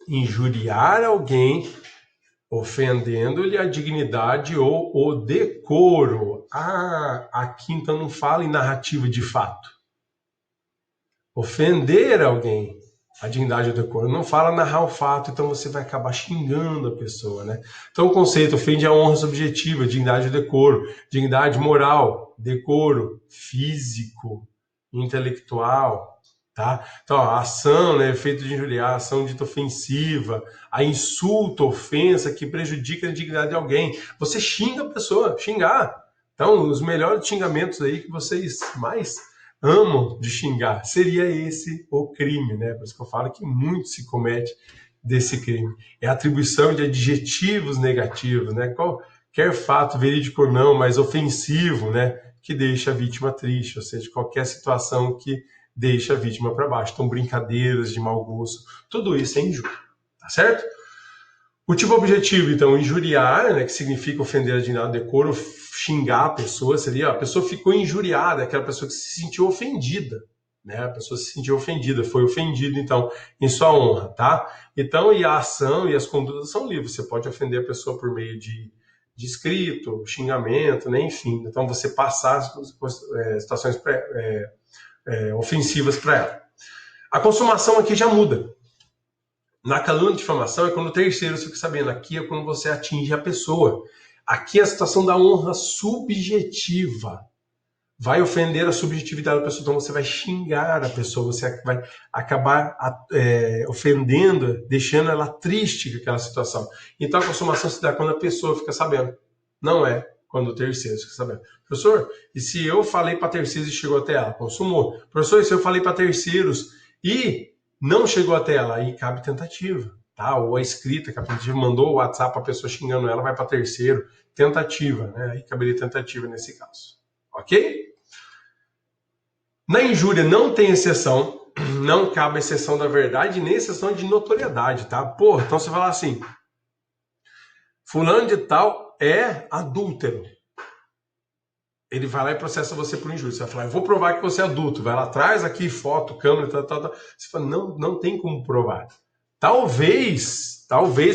Injuriar alguém ofendendo-lhe a dignidade ou o decoro. Aqui então não fala em narrativa de fato. Ofender alguém, a dignidade do decoro, não fala narrar o fato, então você vai acabar xingando a pessoa, né? Então o conceito ofende a honra subjetiva, dignidade do decoro, dignidade moral, decoro físico, intelectual, tá? Então a ação, né, efeito de injuriar, a ação dita ofensiva, a insulto, ofensa que prejudica a dignidade de alguém. Você xinga a pessoa, xingar. Então os melhores xingamentos aí que vocês mais amam de xingar, seria esse o crime, né? Por isso que eu falo que muito se comete desse crime. É a atribuição de adjetivos negativos, né? Qualquer fato, verídico ou não, mas ofensivo, né? Que deixa a vítima triste, ou seja, qualquer situação que deixa a vítima para baixo. Então, brincadeiras de mau gosto, tudo isso é injúria, tá certo? O tipo objetivo, então, injuriar, né, que significa ofender a dignidade do decoro, xingar a pessoa, seria a pessoa ficou injuriada, aquela pessoa que se sentiu ofendida, né? A pessoa se sentiu ofendida, foi ofendida, então, em sua honra, tá? Então, e a ação e as condutas são livres, você pode ofender a pessoa por meio de escrito, xingamento, né? Enfim, então você passar situações ofensivas para ela. A consumação aqui já muda. Na calúnia de difamação é quando o terceiro fica sabendo. Aqui é quando você atinge a pessoa. Aqui é a situação da honra subjetiva. Vai ofender a subjetividade da pessoa, então você vai xingar a pessoa, você vai acabar ofendendo, deixando ela triste com aquela situação. Então a consumação se dá quando a pessoa fica sabendo, não é quando o terceiro fica sabendo. Professor, e se eu falei para terceiros e chegou até ela? Consumou. Professor, e se eu falei para terceiros e não chegou até ela? Aí cabe tentativa, tá? Ou a escrita, que a tentativa mandou o WhatsApp para a pessoa xingando ela, vai para terceiro. Tentativa, né? Aí caberia tentativa nesse caso. Ok? Na injúria não tem exceção, não cabe exceção da verdade, nem exceção de notoriedade, tá? Porra, então você fala assim, fulano de tal é adúltero. Ele vai lá e processa você por injúria. Você vai falar, eu vou provar que você é adulto. Vai lá atrás, aqui, foto, câmera, tal. Você fala, não tem como provar. Talvez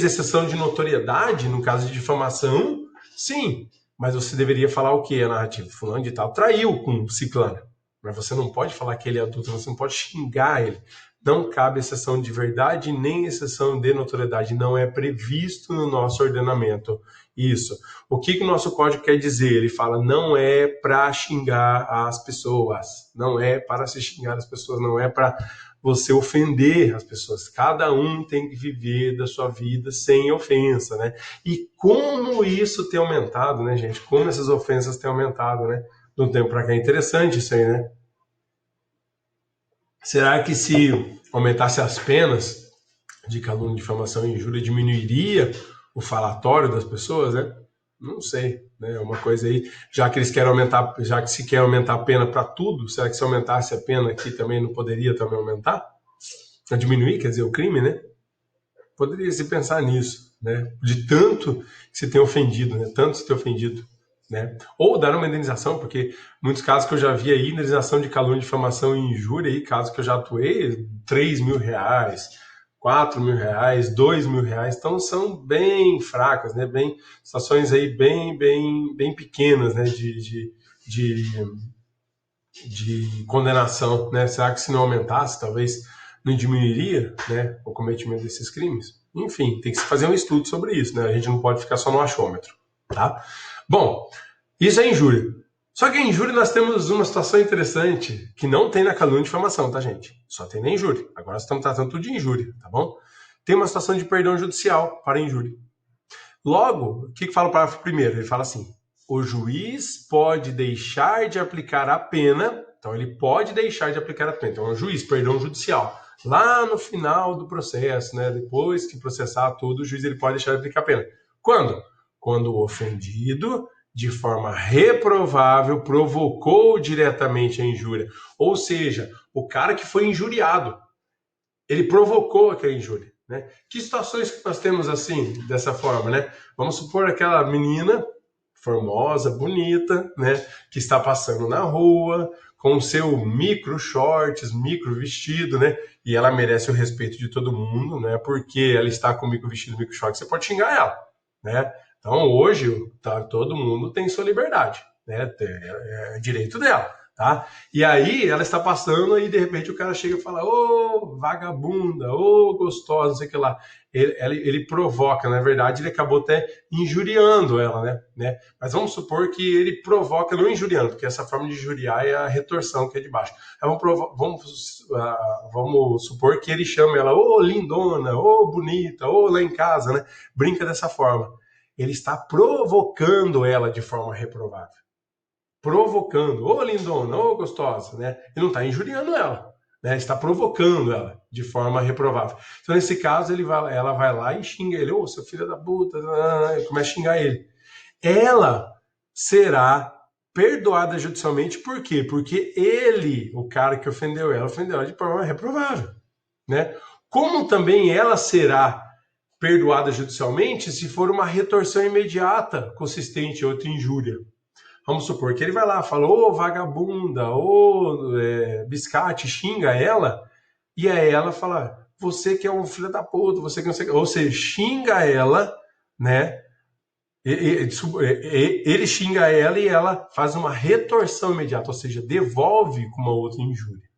exceção de notoriedade, no caso de difamação, sim. Mas você deveria falar o quê? A narrativa, fulano de tal traiu com ciclano. Mas você não pode falar que ele é adulto, você não pode xingar ele. Não cabe exceção de verdade, nem exceção de notoriedade. Não é previsto no nosso ordenamento isso. O que o nosso código quer dizer? Ele fala, não é para xingar as pessoas. Não é para se xingar as pessoas, não é para você ofender as pessoas. Cada um tem que viver da sua vida sem ofensa, né? E como isso tem aumentado, né, gente? Como essas ofensas têm aumentado, né? De um tempo para cá. É interessante isso aí, né? Será que se aumentasse as penas de calúnia, difamação e injúria, diminuiria o falatório das pessoas, né? Não sei, né? É uma coisa aí, já que eles querem aumentar, já que se quer aumentar a pena para tudo, será que se aumentasse a pena aqui também não poderia também aumentar? Diminuir, quer dizer, o crime, né? Poderia se pensar nisso, né? De tanto que se tem ofendido, né? Tanto se tem ofendido, né? Ou dar uma indenização, porque muitos casos que eu já vi aí, indenização de calúnia, difamação e injúria, aí, casos que eu já atuei, 3 mil reais, 4 mil reais, 2 mil reais, então são bem fracas, né? Bem, situações aí bem pequenas, né? De condenação, né? Será que se não aumentasse, talvez não diminuiria, né, o cometimento desses crimes? Enfim, tem que se fazer um estudo sobre isso, né? A gente não pode ficar só no achômetro, tá? Bom, isso é injúria. Só que a injúria nós temos uma situação interessante que não tem na calúnia e difamação, tá, gente? Só tem na injúria. Agora nós estamos tratando tudo de injúria, tá bom? Tem uma situação de perdão judicial para injúria. Logo, o que fala o parágrafo primeiro? Ele fala assim, o juiz pode deixar de aplicar a pena, então ele pode deixar de aplicar a pena. Então, o juiz, perdão judicial, lá no final do processo, né, depois que processar tudo, o juiz ele pode deixar de aplicar a pena. Quando? Quando o ofendido, de forma reprovável, provocou diretamente a injúria. Ou seja, o cara que foi injuriado, ele provocou aquela injúria. Né? Que situações que nós temos assim, dessa forma, né? Vamos supor aquela menina formosa, bonita, né? Que está passando na rua com o seu micro shorts, micro vestido, né? E ela merece o respeito de todo mundo, né? Porque ela está com micro vestido, micro shorts, você pode xingar ela, né? Então hoje todo mundo tem sua liberdade, né? É direito dela. Tá? E aí ela está passando e de repente o cara chega e fala, ô vagabunda, ô gostosa, não sei o que lá. Ele provoca, na verdade ele acabou até injuriando ela, né? Mas vamos supor que ele provoca, não injuriando, porque essa forma de injuriar é a retorção que é de baixo. Vamos supor que ele chama ela, ô lindona, ô bonita, ô lá em casa, né? Brinca dessa forma. Ele está provocando ela de forma reprovável. Provocando, ô lindona, ô gostosa, né? E não está injuriando ela, né? Está provocando ela de forma reprovável. Então, nesse caso, ela vai lá e xinga ele, ô seu filho da puta, e começa a xingar ele. Ela será perdoada judicialmente, por quê? Porque ele, o cara que ofendeu ela de forma reprovável, né? Como também ela será perdoada judicialmente se for uma retorção imediata, consistente em outra injúria. Vamos supor que ele vai lá, fala, ô vagabunda, ô biscate, xinga ela, e aí ela fala, você que é um filho da puta, você que não sei o que, ou seja, xinga ela, né? Ele xinga ela e ela faz uma retorção imediata, ou seja, devolve com uma outra injúria,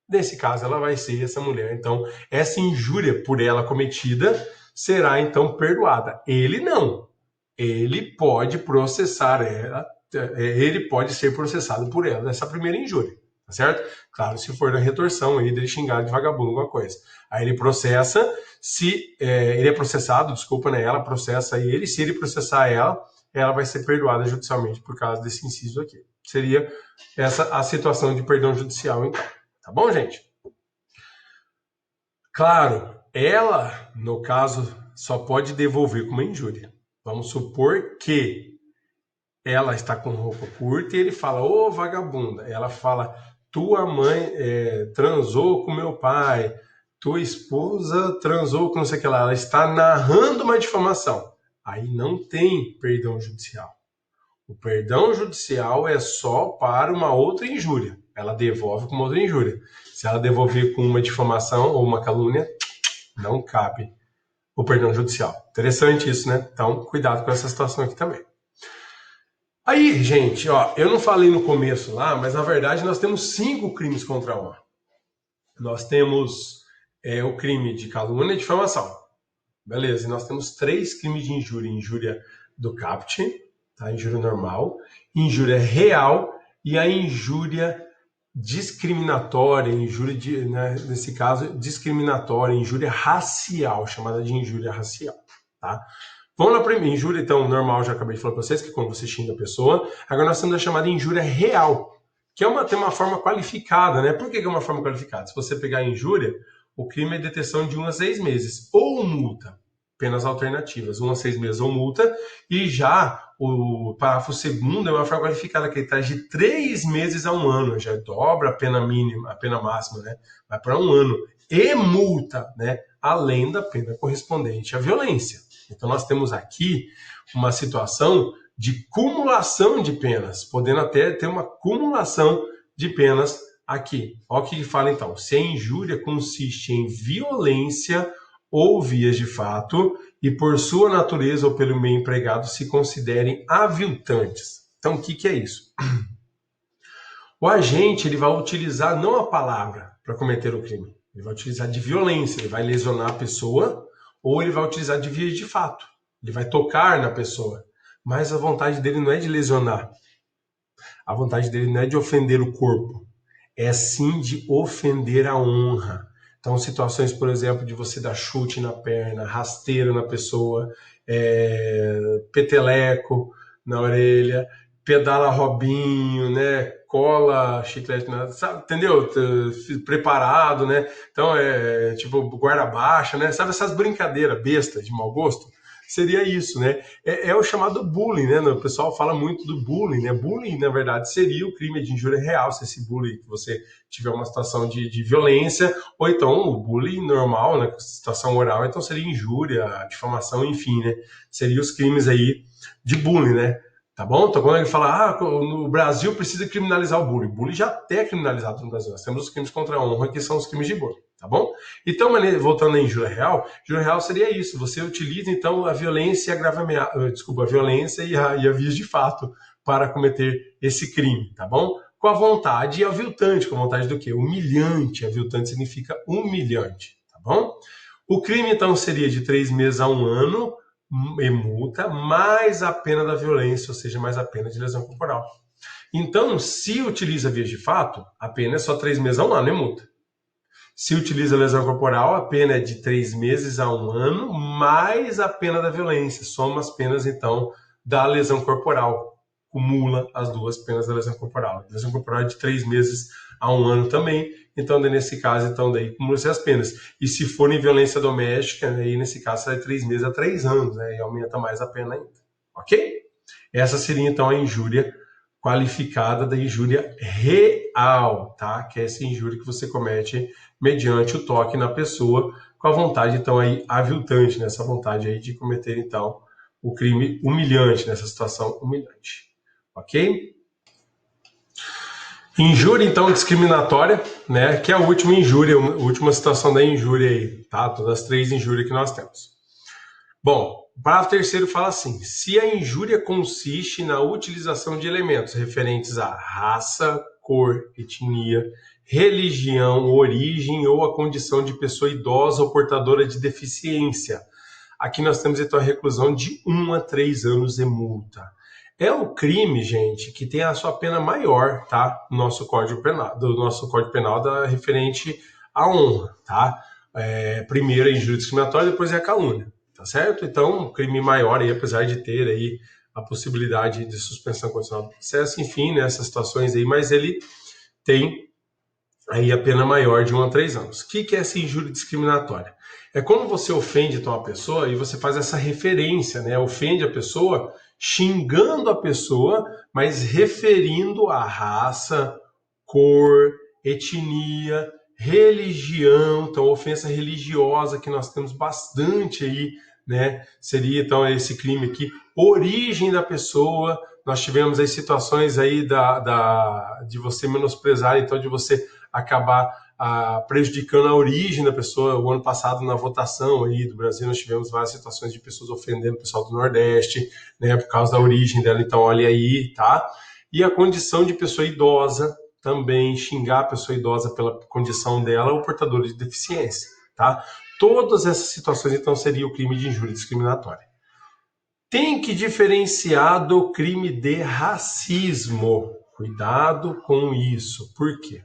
Nesse caso, ela vai ser essa mulher. Então, essa injúria por ela cometida será então perdoada. Ele não. Ele pode processar ela, ele pode ser processado por ela nessa primeira injúria, tá certo? Claro, se for na retorção aí dele xingar de vagabundo alguma coisa. Aí ele processa, se ele é processado, desculpa, né? Ela processa ele, se ele processar ela, ela vai ser perdoada judicialmente por causa desse inciso aqui. Seria essa a situação de perdão judicial, então. Tá bom, gente? Claro, ela, no caso, só pode devolver com uma injúria. Vamos supor que ela está com roupa curta e ele fala, ô vagabunda. Ela fala, tua mãe transou com meu pai, tua esposa transou com não sei o que lá. Ela está narrando uma difamação. Aí não tem perdão judicial. O perdão judicial é só para uma outra injúria. Ela devolve com uma outra injúria. Se ela devolver com uma difamação ou uma calúnia, não cabe o perdão judicial. Interessante isso, né? Então, cuidado com essa situação aqui também. Aí, gente, ó, eu não falei no começo lá, mas na verdade nós temos 5 crimes contra a honra. Nós temos o crime de calúnia e difamação. Beleza, e nós temos 3 crimes de injúria. Injúria do caput, tá? Injúria normal, injúria real e a injúria discriminatória, injúria, né, nesse caso, discriminatória, injúria racial, chamada de injúria racial, tá? Vamos lá para injúria, então, normal, já acabei de falar para vocês, que é quando você xinga a pessoa. Agora nós temos a chamada injúria real, que tem uma forma qualificada, né? Por que é uma forma qualificada? Se você pegar a injúria, o crime é detenção de 1 a 6 meses, ou multa, penas alternativas, 1 a 6 meses ou multa, e já o parágrafo 2º é uma forma qualificada, que ele traz de 3 meses a 1 ano, já dobra a pena mínima, a pena máxima, né? Vai para 1 ano, e multa, né? Além da pena correspondente à violência. Então nós temos aqui uma situação de cumulação de penas, podendo até ter uma cumulação de penas aqui. Olha o que fala então, se a injúria consiste em violência ou vias de fato, e por sua natureza ou pelo meio empregado se considerem aviltantes. Então, o que é isso? O agente ele vai utilizar não a palavra para cometer o crime, ele vai utilizar de violência, ele vai lesionar a pessoa, ou ele vai utilizar de vias de fato, ele vai tocar na pessoa, mas a vontade dele não é de lesionar, a vontade dele não é de ofender o corpo, é sim de ofender a honra. Então, situações, por exemplo, de você dar chute na perna, rasteiro na pessoa, peteleco na orelha, pedala robinho, né? Cola chiclete, sabe, entendeu? Preparado, né? Então, tipo guarda baixa, né? Sabe essas brincadeiras bestas de mau gosto? Seria isso, né? É o chamado bullying, né? O pessoal fala muito do bullying, né? Bullying, na verdade, seria o crime de injúria real, se esse bullying que você tiver uma situação de violência, ou então o bullying normal, né? Situação oral, então seria injúria, difamação, enfim, né? Seriam os crimes aí de bullying, né? Tá bom? Então, quando ele fala, no Brasil precisa criminalizar o bullying. O bullying já até é criminalizado no Brasil. Nós temos os crimes contra a honra, que são os crimes de bullying, tá bom? Então, voltando à injúria real seria isso. Você utiliza, então, a violência e a violência e a vias de fato para cometer esse crime, tá bom? Com a vontade aviltante. Com a vontade do quê? Humilhante. Aviltante significa humilhante, tá bom? O crime, então, seria de 3 meses a 1 ano, e multa, mais a pena da violência, ou seja, mais a pena de lesão corporal. Então, se utiliza vias de fato, a pena é só 3 meses a 1 ano, é multa. Se utiliza lesão corporal, a pena é de 3 meses a 1 ano, mais a pena da violência. Soma as penas, então, da lesão corporal. Cumula as duas penas da lesão corporal. A lesão corporal é de 3 meses a 1 ano também. Então, nesse caso, daí cumula-se as penas. E se for em violência doméstica, aí nesse caso, sai de 3 meses a 3 anos, né? E aumenta mais a pena ainda. Ok? Essa seria, então, a injúria qualificada da injúria real, tá? Que é essa injúria que você comete mediante o toque na pessoa, com a vontade, então, aí, aviltante, nessa vontade aí de cometer, então, o crime humilhante, nessa situação humilhante. Ok? Injúria, então, discriminatória, né? Que é a última injúria, a última situação da injúria aí, tá? Todas as 3 injúrias que nós temos. Bom, o parágrafo 3º fala assim: se a injúria consiste na utilização de elementos referentes à raça, cor, etnia, religião, origem ou a condição de pessoa idosa ou portadora de deficiência. Aqui nós temos então a reclusão de 1 a 3 anos e multa. É o crime, gente, que tem a sua pena maior, tá? Do nosso Código Penal referente à honra, tá? Primeiro é injúria discriminatória, depois é a calúnia, tá certo? Então, crime maior aí, apesar de ter aí a possibilidade de suspensão condicional do processo, enfim, nessas situações aí, mas ele tem aí a pena maior de 1 a 3 anos. O que é essa injúria discriminatória? É quando você ofende então a pessoa e você faz essa referência, né? Ofende a pessoa, xingando a pessoa, mas referindo a raça, cor, etnia, religião, então ofensa religiosa que nós temos bastante aí, né? Seria então esse crime aqui, origem da pessoa. Nós tivemos aí situações aí de você menosprezar, então de você acabar prejudicando a origem da pessoa. O ano passado, na votação aí do Brasil, nós tivemos várias situações de pessoas ofendendo o pessoal do Nordeste, né, por causa da origem dela. Então, olha aí, tá? E a condição de pessoa idosa, também xingar a pessoa idosa pela condição dela ou portadora de deficiência, tá? Todas essas situações, então, seria o crime de injúria discriminatória. Tem que diferenciar do crime de racismo. Cuidado com isso. Por quê?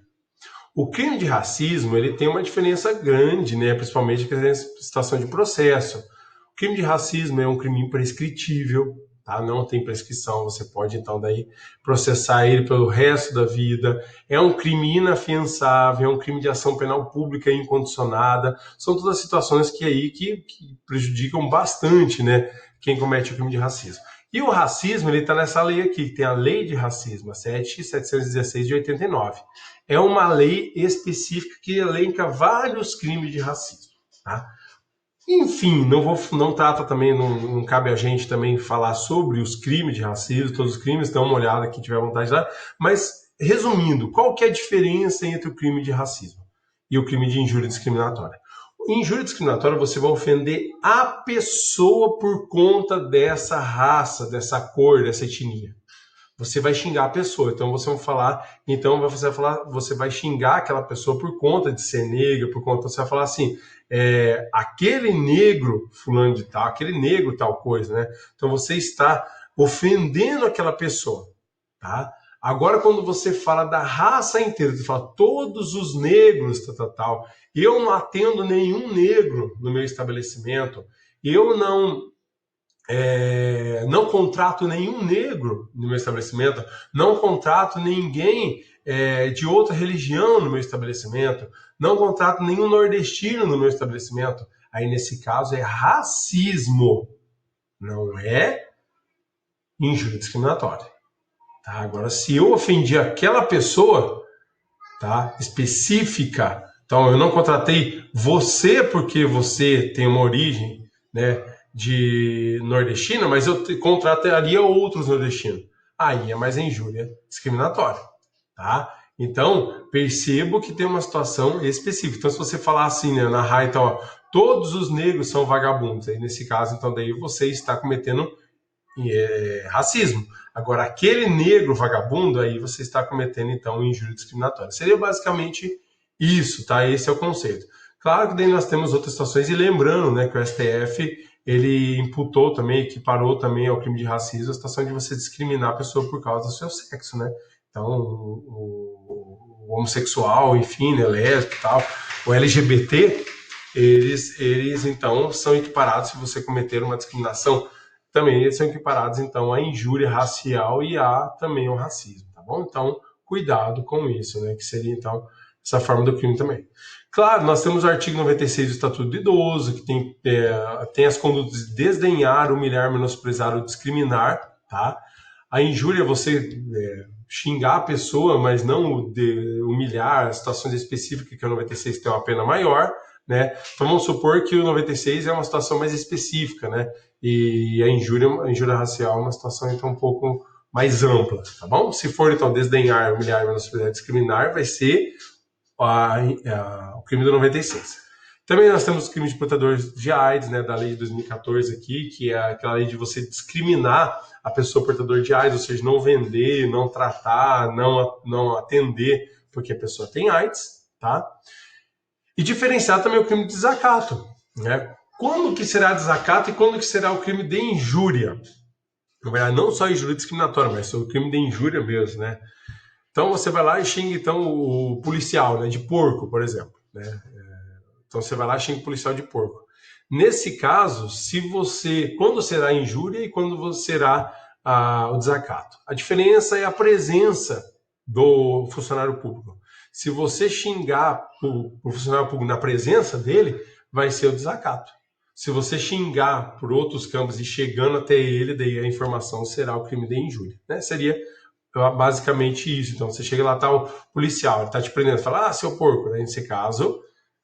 O crime de racismo, ele tem uma diferença grande, né? Principalmente na situação de processo. O crime de racismo é um crime imprescritível, tá? Não tem prescrição, você pode então daí processar ele pelo resto da vida. É um crime inafiançável, é um crime de ação penal pública incondicionada. São todas situações que prejudicam bastante, né, quem comete o crime de racismo. E o racismo, ele está nessa lei aqui, que tem a Lei de Racismo, a 7.716 de 89. É uma lei específica que elenca vários crimes de racismo, tá? Enfim, não trata também, não cabe a gente também falar sobre os crimes de racismo, todos os crimes, dá uma olhada aqui, tiver vontade de dar, mas resumindo, qual que é a diferença entre o crime de racismo e o crime de injúria discriminatória? Em injúria discriminatória, você vai ofender a pessoa por conta dessa raça, dessa cor, dessa etnia. Você vai xingar a pessoa. Então você vai xingar aquela pessoa por conta de ser negra, você vai falar assim, aquele negro fulano de tal, aquele negro tal coisa, né? Então você está ofendendo aquela pessoa, tá? Agora, quando você fala da raça inteira, você fala todos os negros, tal, eu não atendo nenhum negro no meu estabelecimento, eu não contrato nenhum negro no meu estabelecimento, não contrato ninguém de outra religião no meu estabelecimento, não contrato nenhum nordestino no meu estabelecimento. Aí, nesse caso, é racismo, não é injúria discriminatória. Tá? Agora, se eu ofendi aquela pessoa, tá, específica, então eu não contratei você porque você tem uma origem, né, de nordestina, mas eu contrataria outros nordestinos. Aí é mais injúria discriminatória, tá? Então, percebo que tem uma situação específica. Então, se você falar assim, né, na RAI, então, ó, todos os negros são vagabundos, aí nesse caso, então, daí você está cometendo racismo. Agora, aquele negro vagabundo, aí você está cometendo, então, injúria discriminatória. Seria basicamente isso, tá? Esse é o conceito. Claro que daí nós temos outras situações, e lembrando, né, que o STF, ele imputou também, equiparou também ao crime de racismo a situação de você discriminar a pessoa por causa do seu sexo, né? Então, o homossexual, enfim, né, lésbico e tal, o LGBT, eles então são equiparados se você cometer uma discriminação. Também eles são equiparados, então, à injúria racial e também ao racismo, tá bom? Então, cuidado com isso, né? Que seria, então, essa forma do crime também. Claro, nós temos o artigo 96 do Estatuto do Idoso, que tem as condutas de desdenhar, humilhar, menosprezar ou discriminar, tá? A injúria é você xingar a pessoa, mas não humilhar, situações específicas, que o 96 tem uma pena maior, né? Então, vamos supor que o 96 é uma situação mais específica, né? E a injúria racial é uma situação, então, um pouco mais ampla, tá bom? Se for, então, desdenhar, humilhar, menosprezar, discriminar, vai ser o crime do 96. Também nós temos os crimes de portadores de AIDS, né, da lei de 2014 aqui, que é aquela lei de você discriminar a pessoa portadora de AIDS, ou seja, não vender, não tratar, não atender, porque a pessoa tem AIDS, tá? E diferenciar também o crime de desacato, né? Quando que será desacato e quando que será o crime de injúria? Na verdade, não só injúria discriminatória, mas o crime de injúria mesmo, né? Então você vai lá e xinga então, o policial, né, de porco, por exemplo, né? Então você vai lá e xinga o policial de porco. Nesse caso, quando será injúria e quando será o desacato? A diferença é a presença do funcionário público. Se você xingar o funcionário público na presença dele, vai ser o desacato. Se você xingar por outros campos e chegando até ele, daí a informação será o crime de injúria, né? Seria basicamente isso. Então você chega lá, tá o policial, ele tá te prendendo, fala, seu porco, né? Nesse caso,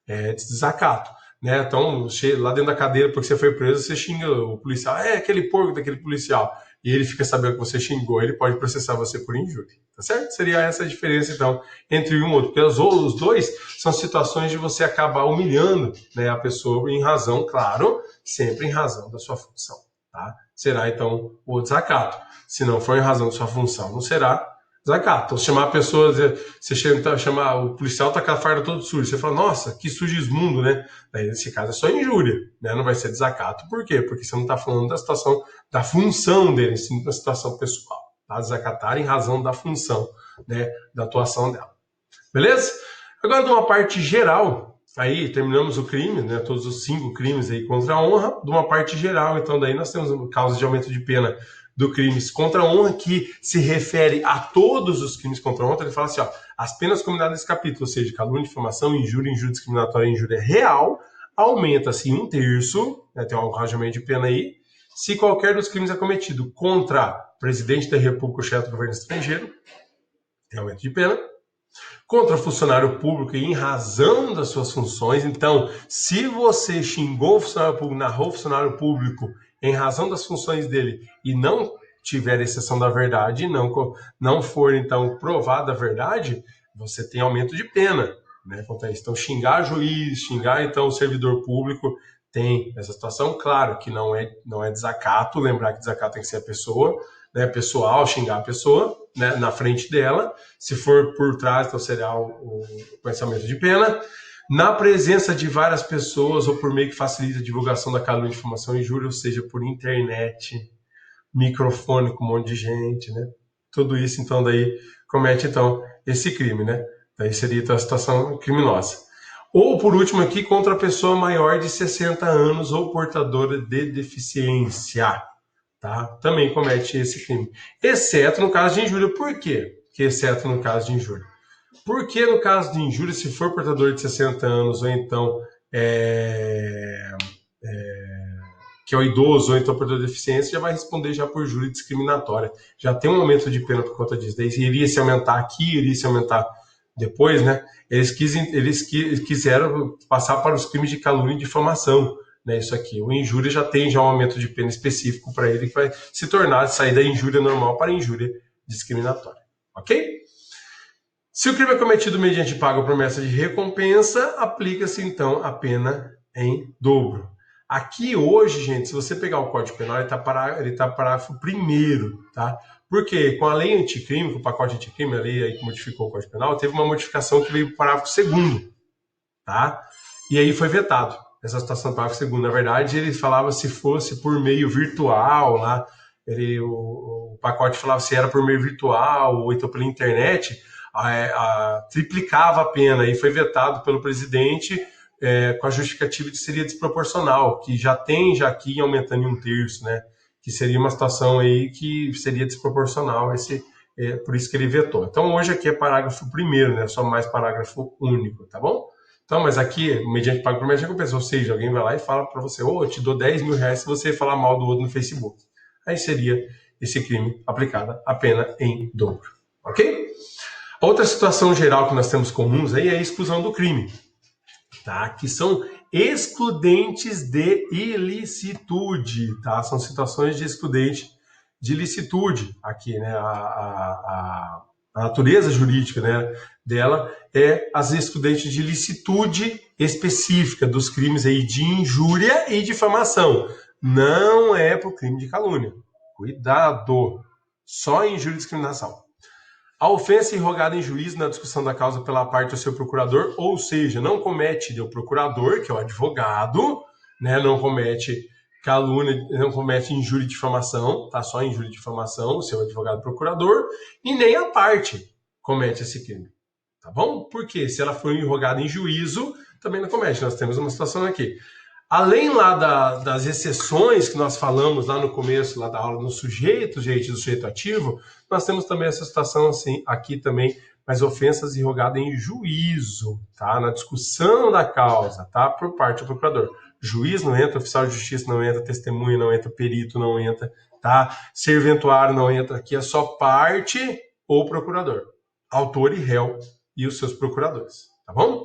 é desacato, né? Então, lá dentro da cadeira, porque você foi preso, você xinga o policial, aquele porco daquele policial, e ele fica sabendo que você xingou, ele pode processar você por injúria, tá certo? Seria essa a diferença, então, entre um e outro, porque os dois são situações de você acabar humilhando, né, a pessoa em razão, claro, sempre em razão da sua função, tá? Será, então, o desacato. Se não for em razão da sua função, não será desacato. Então, chamar a pessoa, você chamar o policial, tá com a farda todo sujo. Você fala, nossa, que sujismundo, né? Daí, nesse caso, é só injúria, né? Não vai ser desacato. Por quê? Porque você não está falando da situação, da função dele, sim da situação pessoal. Tá? Desacatar em razão da função, né? Da atuação dela. Beleza? Agora, de uma parte geral, aí terminamos o crime, né? Todos os 5 crimes aí contra a honra, de uma parte geral. Então, daí nós temos causa de aumento de pena do crimes contra a honra, que se refere a todos os crimes contra a honra. Ele fala assim, as penas combinadas nesse capítulo, ou seja, calúnia, difamação, injúria discriminatória e injúria real, aumenta-se 1/3, né, tem um arranjamento de pena aí, se qualquer dos crimes é cometido contra presidente da República ou chefe do governo estrangeiro, tem aumento de pena, contra funcionário público e em razão das suas funções. Então, se você xingou o funcionário público, narrou o funcionário público em razão das funções dele e não tiver exceção da verdade, não for, então, provada a verdade, você tem aumento de pena, né, quanto a isso. Então, xingar juiz, xingar, então, o servidor público, tem essa situação. Claro que não é desacato, lembrar que desacato tem que ser a pessoa, né, pessoal, xingar a pessoa, né, na frente dela. Se for por trás, então será o pensamento de pena. Na presença de várias pessoas ou por meio que facilita a divulgação da calúnia, difamação e injúria, ou seja, por internet, microfone com um monte de gente, né? Tudo isso, então, daí comete, então, esse crime, né? Daí seria, então, a situação criminosa. Ou, por último aqui, contra a pessoa maior de 60 anos ou portadora de deficiência, tá? Também comete esse crime. Exceto no caso de injúria. Por quê? Que exceto no caso de injúria? Porque no caso de injúria, se for portador de 60 anos ou então que é o idoso ou então portador de deficiência, já vai responder já por injúria discriminatória. Já tem um aumento de pena por conta disso. Daí iria se aumentar aqui, iria se aumentar depois, né? Eles quiseram passar para os crimes de calúnia e difamação, né? Isso aqui. O injúria já tem um aumento de pena específico para ele, que vai se tornar, sair da injúria normal para a injúria discriminatória. Ok? Se o crime é cometido mediante pago ou promessa de recompensa, aplica-se então a pena em dobro. Aqui hoje, gente, se você pegar o Código Penal, ele tá parágrafo 1º, tá? Porque com a lei anticrime, com o pacote anticrime, a lei aí que modificou o Código Penal, teve uma modificação que veio para o parágrafo 2º, tá? E aí foi vetado essa situação do parágrafo 2º. Na verdade, ele falava se fosse por meio virtual, lá, o pacote falava se era por meio virtual ou então pela internet, triplicava a pena, e foi vetado pelo presidente com a justificativa de que seria desproporcional, que já aqui aumentando em 1/3, né? Que seria uma situação aí que seria desproporcional, por isso que ele vetou. Então hoje aqui é parágrafo 1º, né? Só mais parágrafo único, tá bom? Então, mas aqui, mediante pago por média de recompensa, ou seja, alguém vai lá e fala para você, eu te dou 10 mil reais se você falar mal do outro no Facebook. Aí seria esse crime aplicada a pena em dobro, ok? Outra situação geral que nós temos comuns aí é a exclusão do crime, tá? Que são excludentes de ilicitude, tá? São situações de excludente de ilicitude aqui, né? A natureza jurídica, né, dela é as excludentes de ilicitude específica dos crimes aí de injúria e difamação. Não é para o crime de calúnia. Cuidado! Só injúria e discriminação. A ofensa irrogada em juízo na discussão da causa pela parte do seu procurador, ou seja, não comete o procurador, que é o advogado, né, não comete calúnia, não comete injúria e difamação, tá? Só injúria e difamação, o seu advogado procurador, e nem a parte comete esse crime, tá bom? Porque se ela for irrogada em juízo, também não comete. Nós temos uma situação aqui. Além lá das exceções que nós falamos lá no começo lá da aula no sujeito, gente, do sujeito ativo, nós temos também essa situação assim, aqui também, mas ofensas irrogadas em juízo, tá? Na discussão da causa, tá? Por parte do procurador. Juiz não entra, oficial de justiça não entra, testemunha não entra, perito não entra, tá? Serventuário não entra, aqui é só parte ou procurador. Autor e réu e os seus procuradores, tá bom?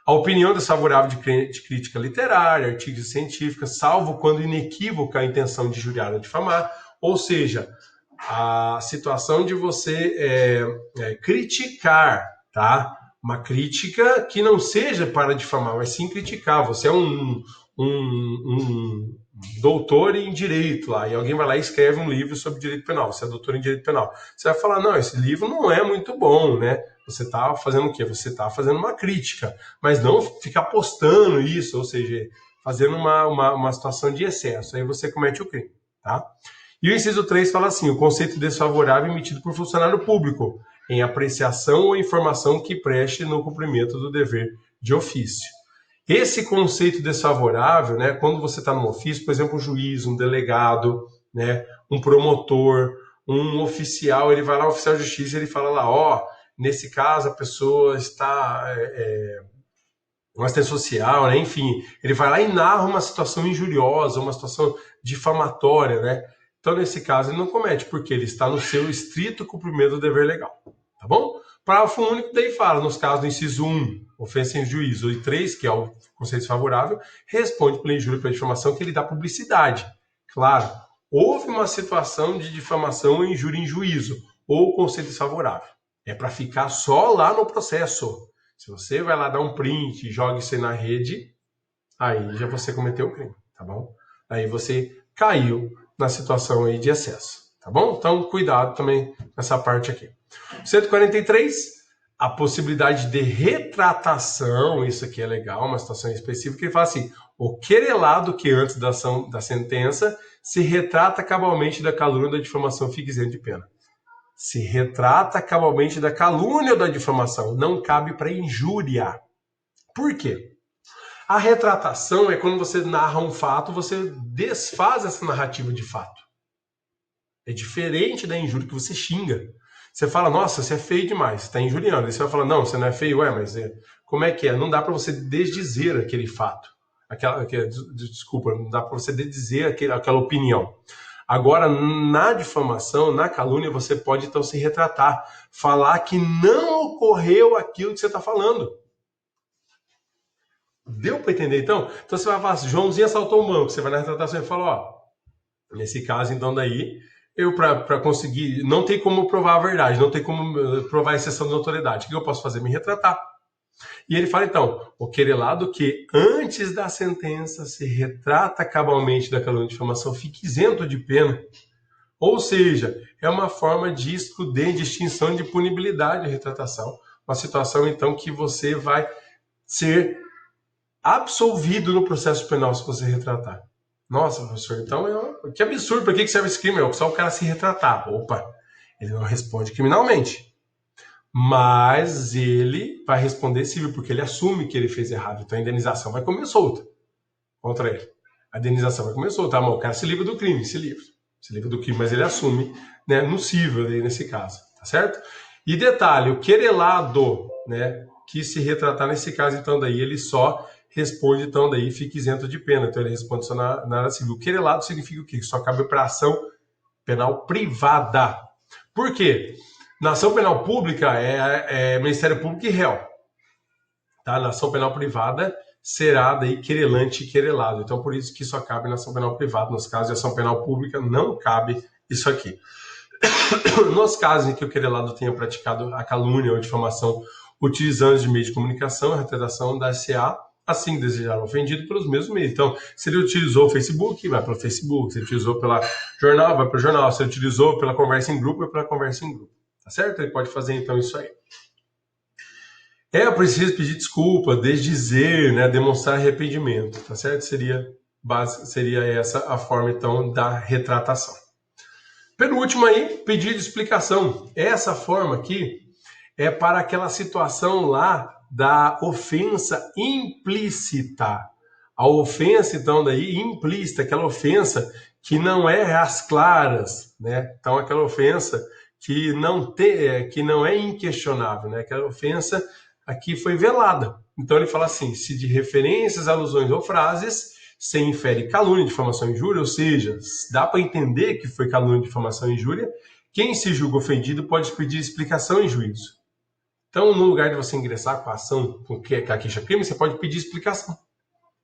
A opinião desfavorável de crítica literária, artigos científicos, salvo quando inequívoca a intenção de injuriar ou difamar, ou seja, a situação de você criticar, tá? Uma crítica que não seja para difamar, mas sim criticar. Você é um doutor em direito lá, e alguém vai lá e escreve um livro sobre direito penal. Você é doutor em direito penal. Você vai falar, não, esse livro não é muito bom, né? Você está fazendo o quê? Você está fazendo uma crítica, mas não ficar postando isso, ou seja, fazendo uma situação de excesso. Aí você comete o crime, tá? E o inciso 3 fala assim, o conceito desfavorável emitido por funcionário público, em apreciação ou informação que preste no cumprimento do dever de ofício. Esse conceito desfavorável, né, quando você está no ofício, por exemplo, um juiz, um delegado, né, um promotor, um oficial, ele vai lá, o oficial de justiça, ele fala lá, ó, nesse caso a pessoa está uma assistência social, né, enfim, ele vai lá e narra uma situação injuriosa, uma situação difamatória, né? Então, nesse caso, ele não comete, porque ele está no seu estrito cumprimento do dever legal, tá bom? Parágrafo único, daí fala, nos casos do inciso 1, ofensa em juízo, e 3, que é o conceito favorável, responde pela injúria e pela difamação que ele dá publicidade. Claro, houve uma situação de difamação ou injúria em juízo, ou conceito desfavorável. É para ficar só lá no processo. Se você vai lá dar um print e joga isso aí na rede, aí já você cometeu o crime, tá bom? Aí você caiu na situação aí de excesso, tá bom? Então, cuidado também nessa parte aqui. 143, a possibilidade de retratação, isso aqui é legal, uma situação específica, ele fala assim, o querelado que antes da ação da sentença se retrata cabalmente da calúnia ou da difamação fica isento de pena. Se retrata cabalmente da calúnia ou da difamação, não cabe para injúria. Por quê? A retratação é quando você narra um fato, você desfaz essa narrativa de fato. É diferente da injúria que você xinga. Você fala, nossa, você é feio demais, você está injuriando. Aí você vai falar, não, você não é feio, mas como é que é? Não dá para você desdizer aquele fato. Desculpa, não dá para você desdizer aquela opinião. Agora, na difamação, na calúnia, você pode então se retratar, falar que não ocorreu aquilo que você está falando. Deu para entender, então? Então você vai falar assim, Joãozinho assaltou um banco, você vai na retratação e fala, ó, nesse caso, então, daí, eu para conseguir, não tem como provar a verdade, não tem como provar a exceção de autoridade. O que eu posso fazer? Me retratar. E ele fala, então, o querelado que antes da sentença se retrata cabalmente da calúnia de difamação fica isento de pena. Ou seja, é uma forma de excluir, de extinção de punibilidade a retratação. Uma situação, então, que você vai ser absolvido no processo penal se você retratar. Nossa, professor, então que absurdo, para que serve esse crime? É só o cara se retratar. Opa, ele não responde criminalmente. Mas ele vai responder civil, porque ele assume que ele fez errado. Então a indenização vai comer solta contra ele. A indenização vai comer solta. O cara se livra do crime, se livra do crime, mas ele assume, né, no civil aí nesse caso, tá certo? E detalhe, o querelado, né, que se retratar nesse caso, então daí ele só responde, então daí fica isento de pena. Então ele responde só na área civil. Querelado significa o quê? Só cabe para ação penal privada. Por quê? Na ação penal pública é Ministério Público e réu. Tá? Na ação penal privada será daí querelante e querelado. Então por isso que só cabe na ação penal privada. Nos casos de ação penal pública não cabe isso aqui. Nos casos em que o querelado tenha praticado a calúnia ou a difamação utilizando de meio de comunicação, a retratação da SA, assim desejar o ofendido pelos mesmos meios. Então, se ele utilizou o Facebook, vai pelo Facebook. Se ele utilizou pela jornal, vai para o jornal. Se ele utilizou pela conversa em grupo, vai pela conversa em grupo. Tá certo? Ele pode fazer, então, isso aí. É preciso pedir desculpa, desdizer, né, demonstrar arrependimento, tá certo? Seria essa a forma, então, da retratação. Penúltimo aí, pedido de explicação. Essa forma aqui é para aquela situação lá da ofensa implícita. A ofensa, então, daí, implícita, aquela ofensa que não é às claras, né? Então, aquela ofensa que não é inquestionável, né? Aquela ofensa aqui foi velada. Então, ele fala assim, se de referências, alusões ou frases se infere calúnia, difamação e injúria, ou seja, dá para entender que foi calúnia, difamação e injúria, quem se julga ofendido pode pedir explicação em juízo. Então, no lugar de você ingressar com a ação com a queixa-crime, você pode pedir explicação.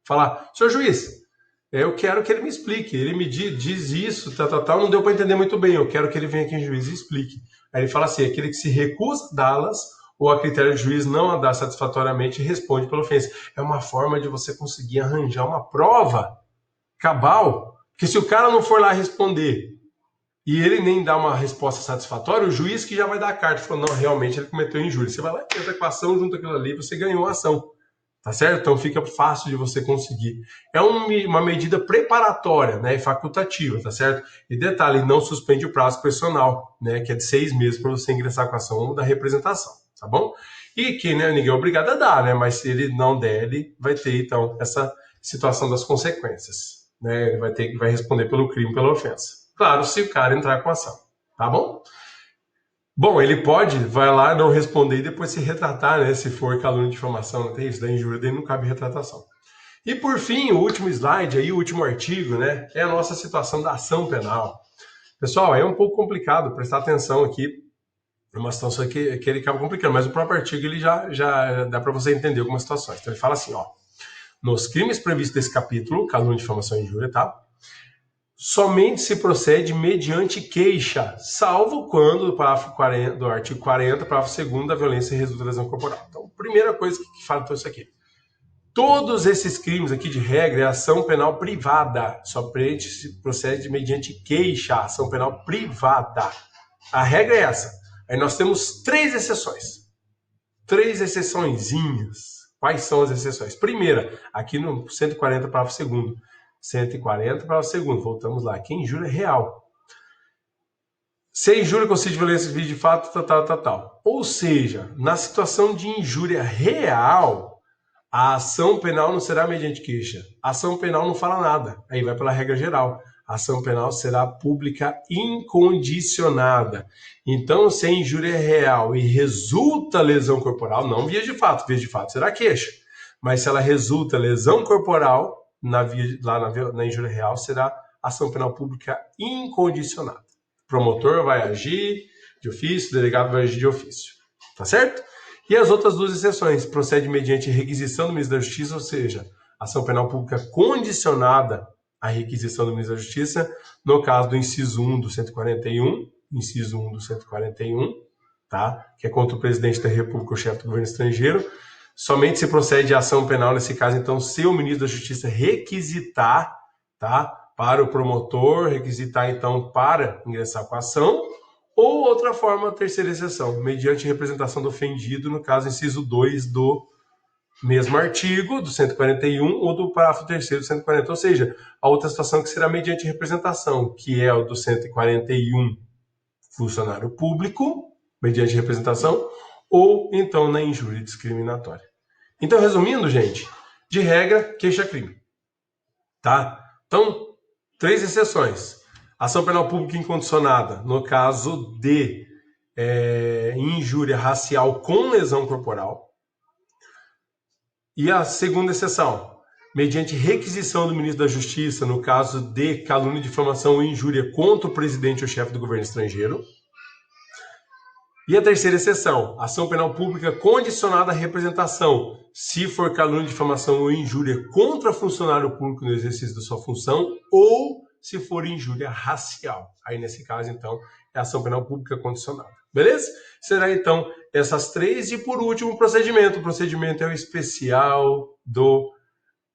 Falar, senhor juiz, eu quero que ele me explique. Ele me diz isso, tal, não deu para entender muito bem. Eu quero que ele venha aqui em juízo e explique. Aí ele fala assim, aquele que se recusa a dá-las ou a critério do juiz não a dá satisfatoriamente responde pela ofensa. É uma forma de você conseguir arranjar uma prova cabal, que se o cara não for lá responder e ele nem dá uma resposta satisfatória, o juiz que já vai dar a carta, falando, não, realmente ele cometeu injúria. Você vai lá e entra com a ação junto àquilo ali, você ganhou a ação. Tá certo? Então fica fácil de você conseguir. É uma medida preparatória, né, e facultativa, tá certo? E detalhe, não suspende o prazo personal, né, que é de 6 meses para você ingressar com a ação da representação, tá bom? E que, né, ninguém é obrigado a dar, né, mas se ele não der, ele vai ter, então, essa situação das consequências, né, ele vai responder pelo crime, pela ofensa. Claro, se o cara entrar com a ação, tá bom? Bom, ele vai lá não responder e depois se retratar, né? Se for calúnia, difamação, não tem isso, da injúria, daí não cabe retratação. E por fim, o último slide aí, o último artigo, né? É a nossa situação da ação penal. Pessoal, é um pouco complicado prestar atenção aqui, uma situação que ele acaba complicando, mas o próprio artigo ele já dá para você entender algumas situações. Então ele fala assim, ó, nos crimes previstos desse capítulo, calúnia, difamação e injúria, tá? Somente se procede mediante queixa, salvo quando do artigo 40, parágrafo 2º, da violência resulta da lesão corporal. Então, primeira coisa que fala então isso aqui. Todos esses crimes aqui, de regra, é ação penal privada. Somente se procede mediante queixa, ação penal privada. A regra é essa. Aí nós temos 3 exceções. 3 exceçõezinhas. Quais são as exceções? Primeira, aqui no 140, parágrafo 2º. 140 para o segundo, voltamos lá, que injúria real. Se injúria consiste em violência de fato, tal. Ou seja, na situação de injúria real, a ação penal não será mediante queixa. A ação penal não fala nada, aí vai pela regra geral. A ação penal será pública incondicionada. Então, se a injúria é real e resulta lesão corporal, não via de fato será queixa. Mas se ela resulta lesão corporal, na injúria real, será ação penal pública incondicionada. O promotor vai agir de ofício, o delegado vai agir de ofício. Tá certo? E as outras 2 exceções, procede mediante requisição do ministro da Justiça, ou seja, ação penal pública condicionada à requisição do ministro da Justiça, no caso do inciso 1 do 141, tá? Que é contra o presidente da República, o chefe do governo estrangeiro. Somente se procede a ação penal, nesse caso, então, se o ministro da Justiça requisitar, tá, para o promotor, requisitar, então, para ingressar com a ação, ou outra forma, a terceira exceção, mediante representação do ofendido, no caso, inciso 2 do mesmo artigo, do 141, ou do parágrafo 3º do 140, ou seja, a outra situação que será mediante representação, que é o do 141, funcionário público, mediante representação, ou então na injúria discriminatória. Então, resumindo, gente, de regra, queixa-crime. Tá? Então, 3 exceções. Ação penal pública incondicionada, no caso de injúria racial com lesão corporal. E a segunda exceção, mediante requisição do ministro da Justiça, no caso de calúnia, difamação ou injúria contra o presidente ou chefe do governo estrangeiro. E a terceira exceção, ação penal pública condicionada à representação, se for calúnia, difamação ou injúria contra funcionário público no exercício da sua função, ou se for injúria racial. Aí, nesse caso, então, é ação penal pública condicionada. Beleza? Será, então, essas 3. E, por último, o procedimento. O procedimento é o especial do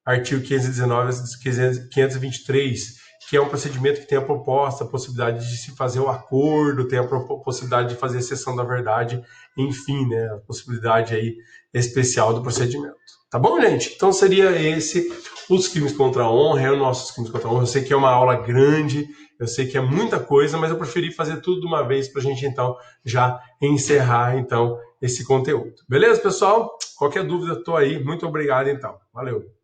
artigo 519 a 523, que é um procedimento que tem a proposta, a possibilidade de se fazer o acordo, tem a possibilidade de fazer a sessão da verdade, enfim, né, a possibilidade aí especial do procedimento. Tá bom, gente? Então seria esse os crimes contra a honra, é o nosso crimes contra a honra. Eu sei que é uma aula grande, eu sei que é muita coisa, mas eu preferi fazer tudo de uma vez para a gente então já encerrar então esse conteúdo. Beleza, pessoal? Qualquer dúvida, estou aí. Muito obrigado então. Valeu.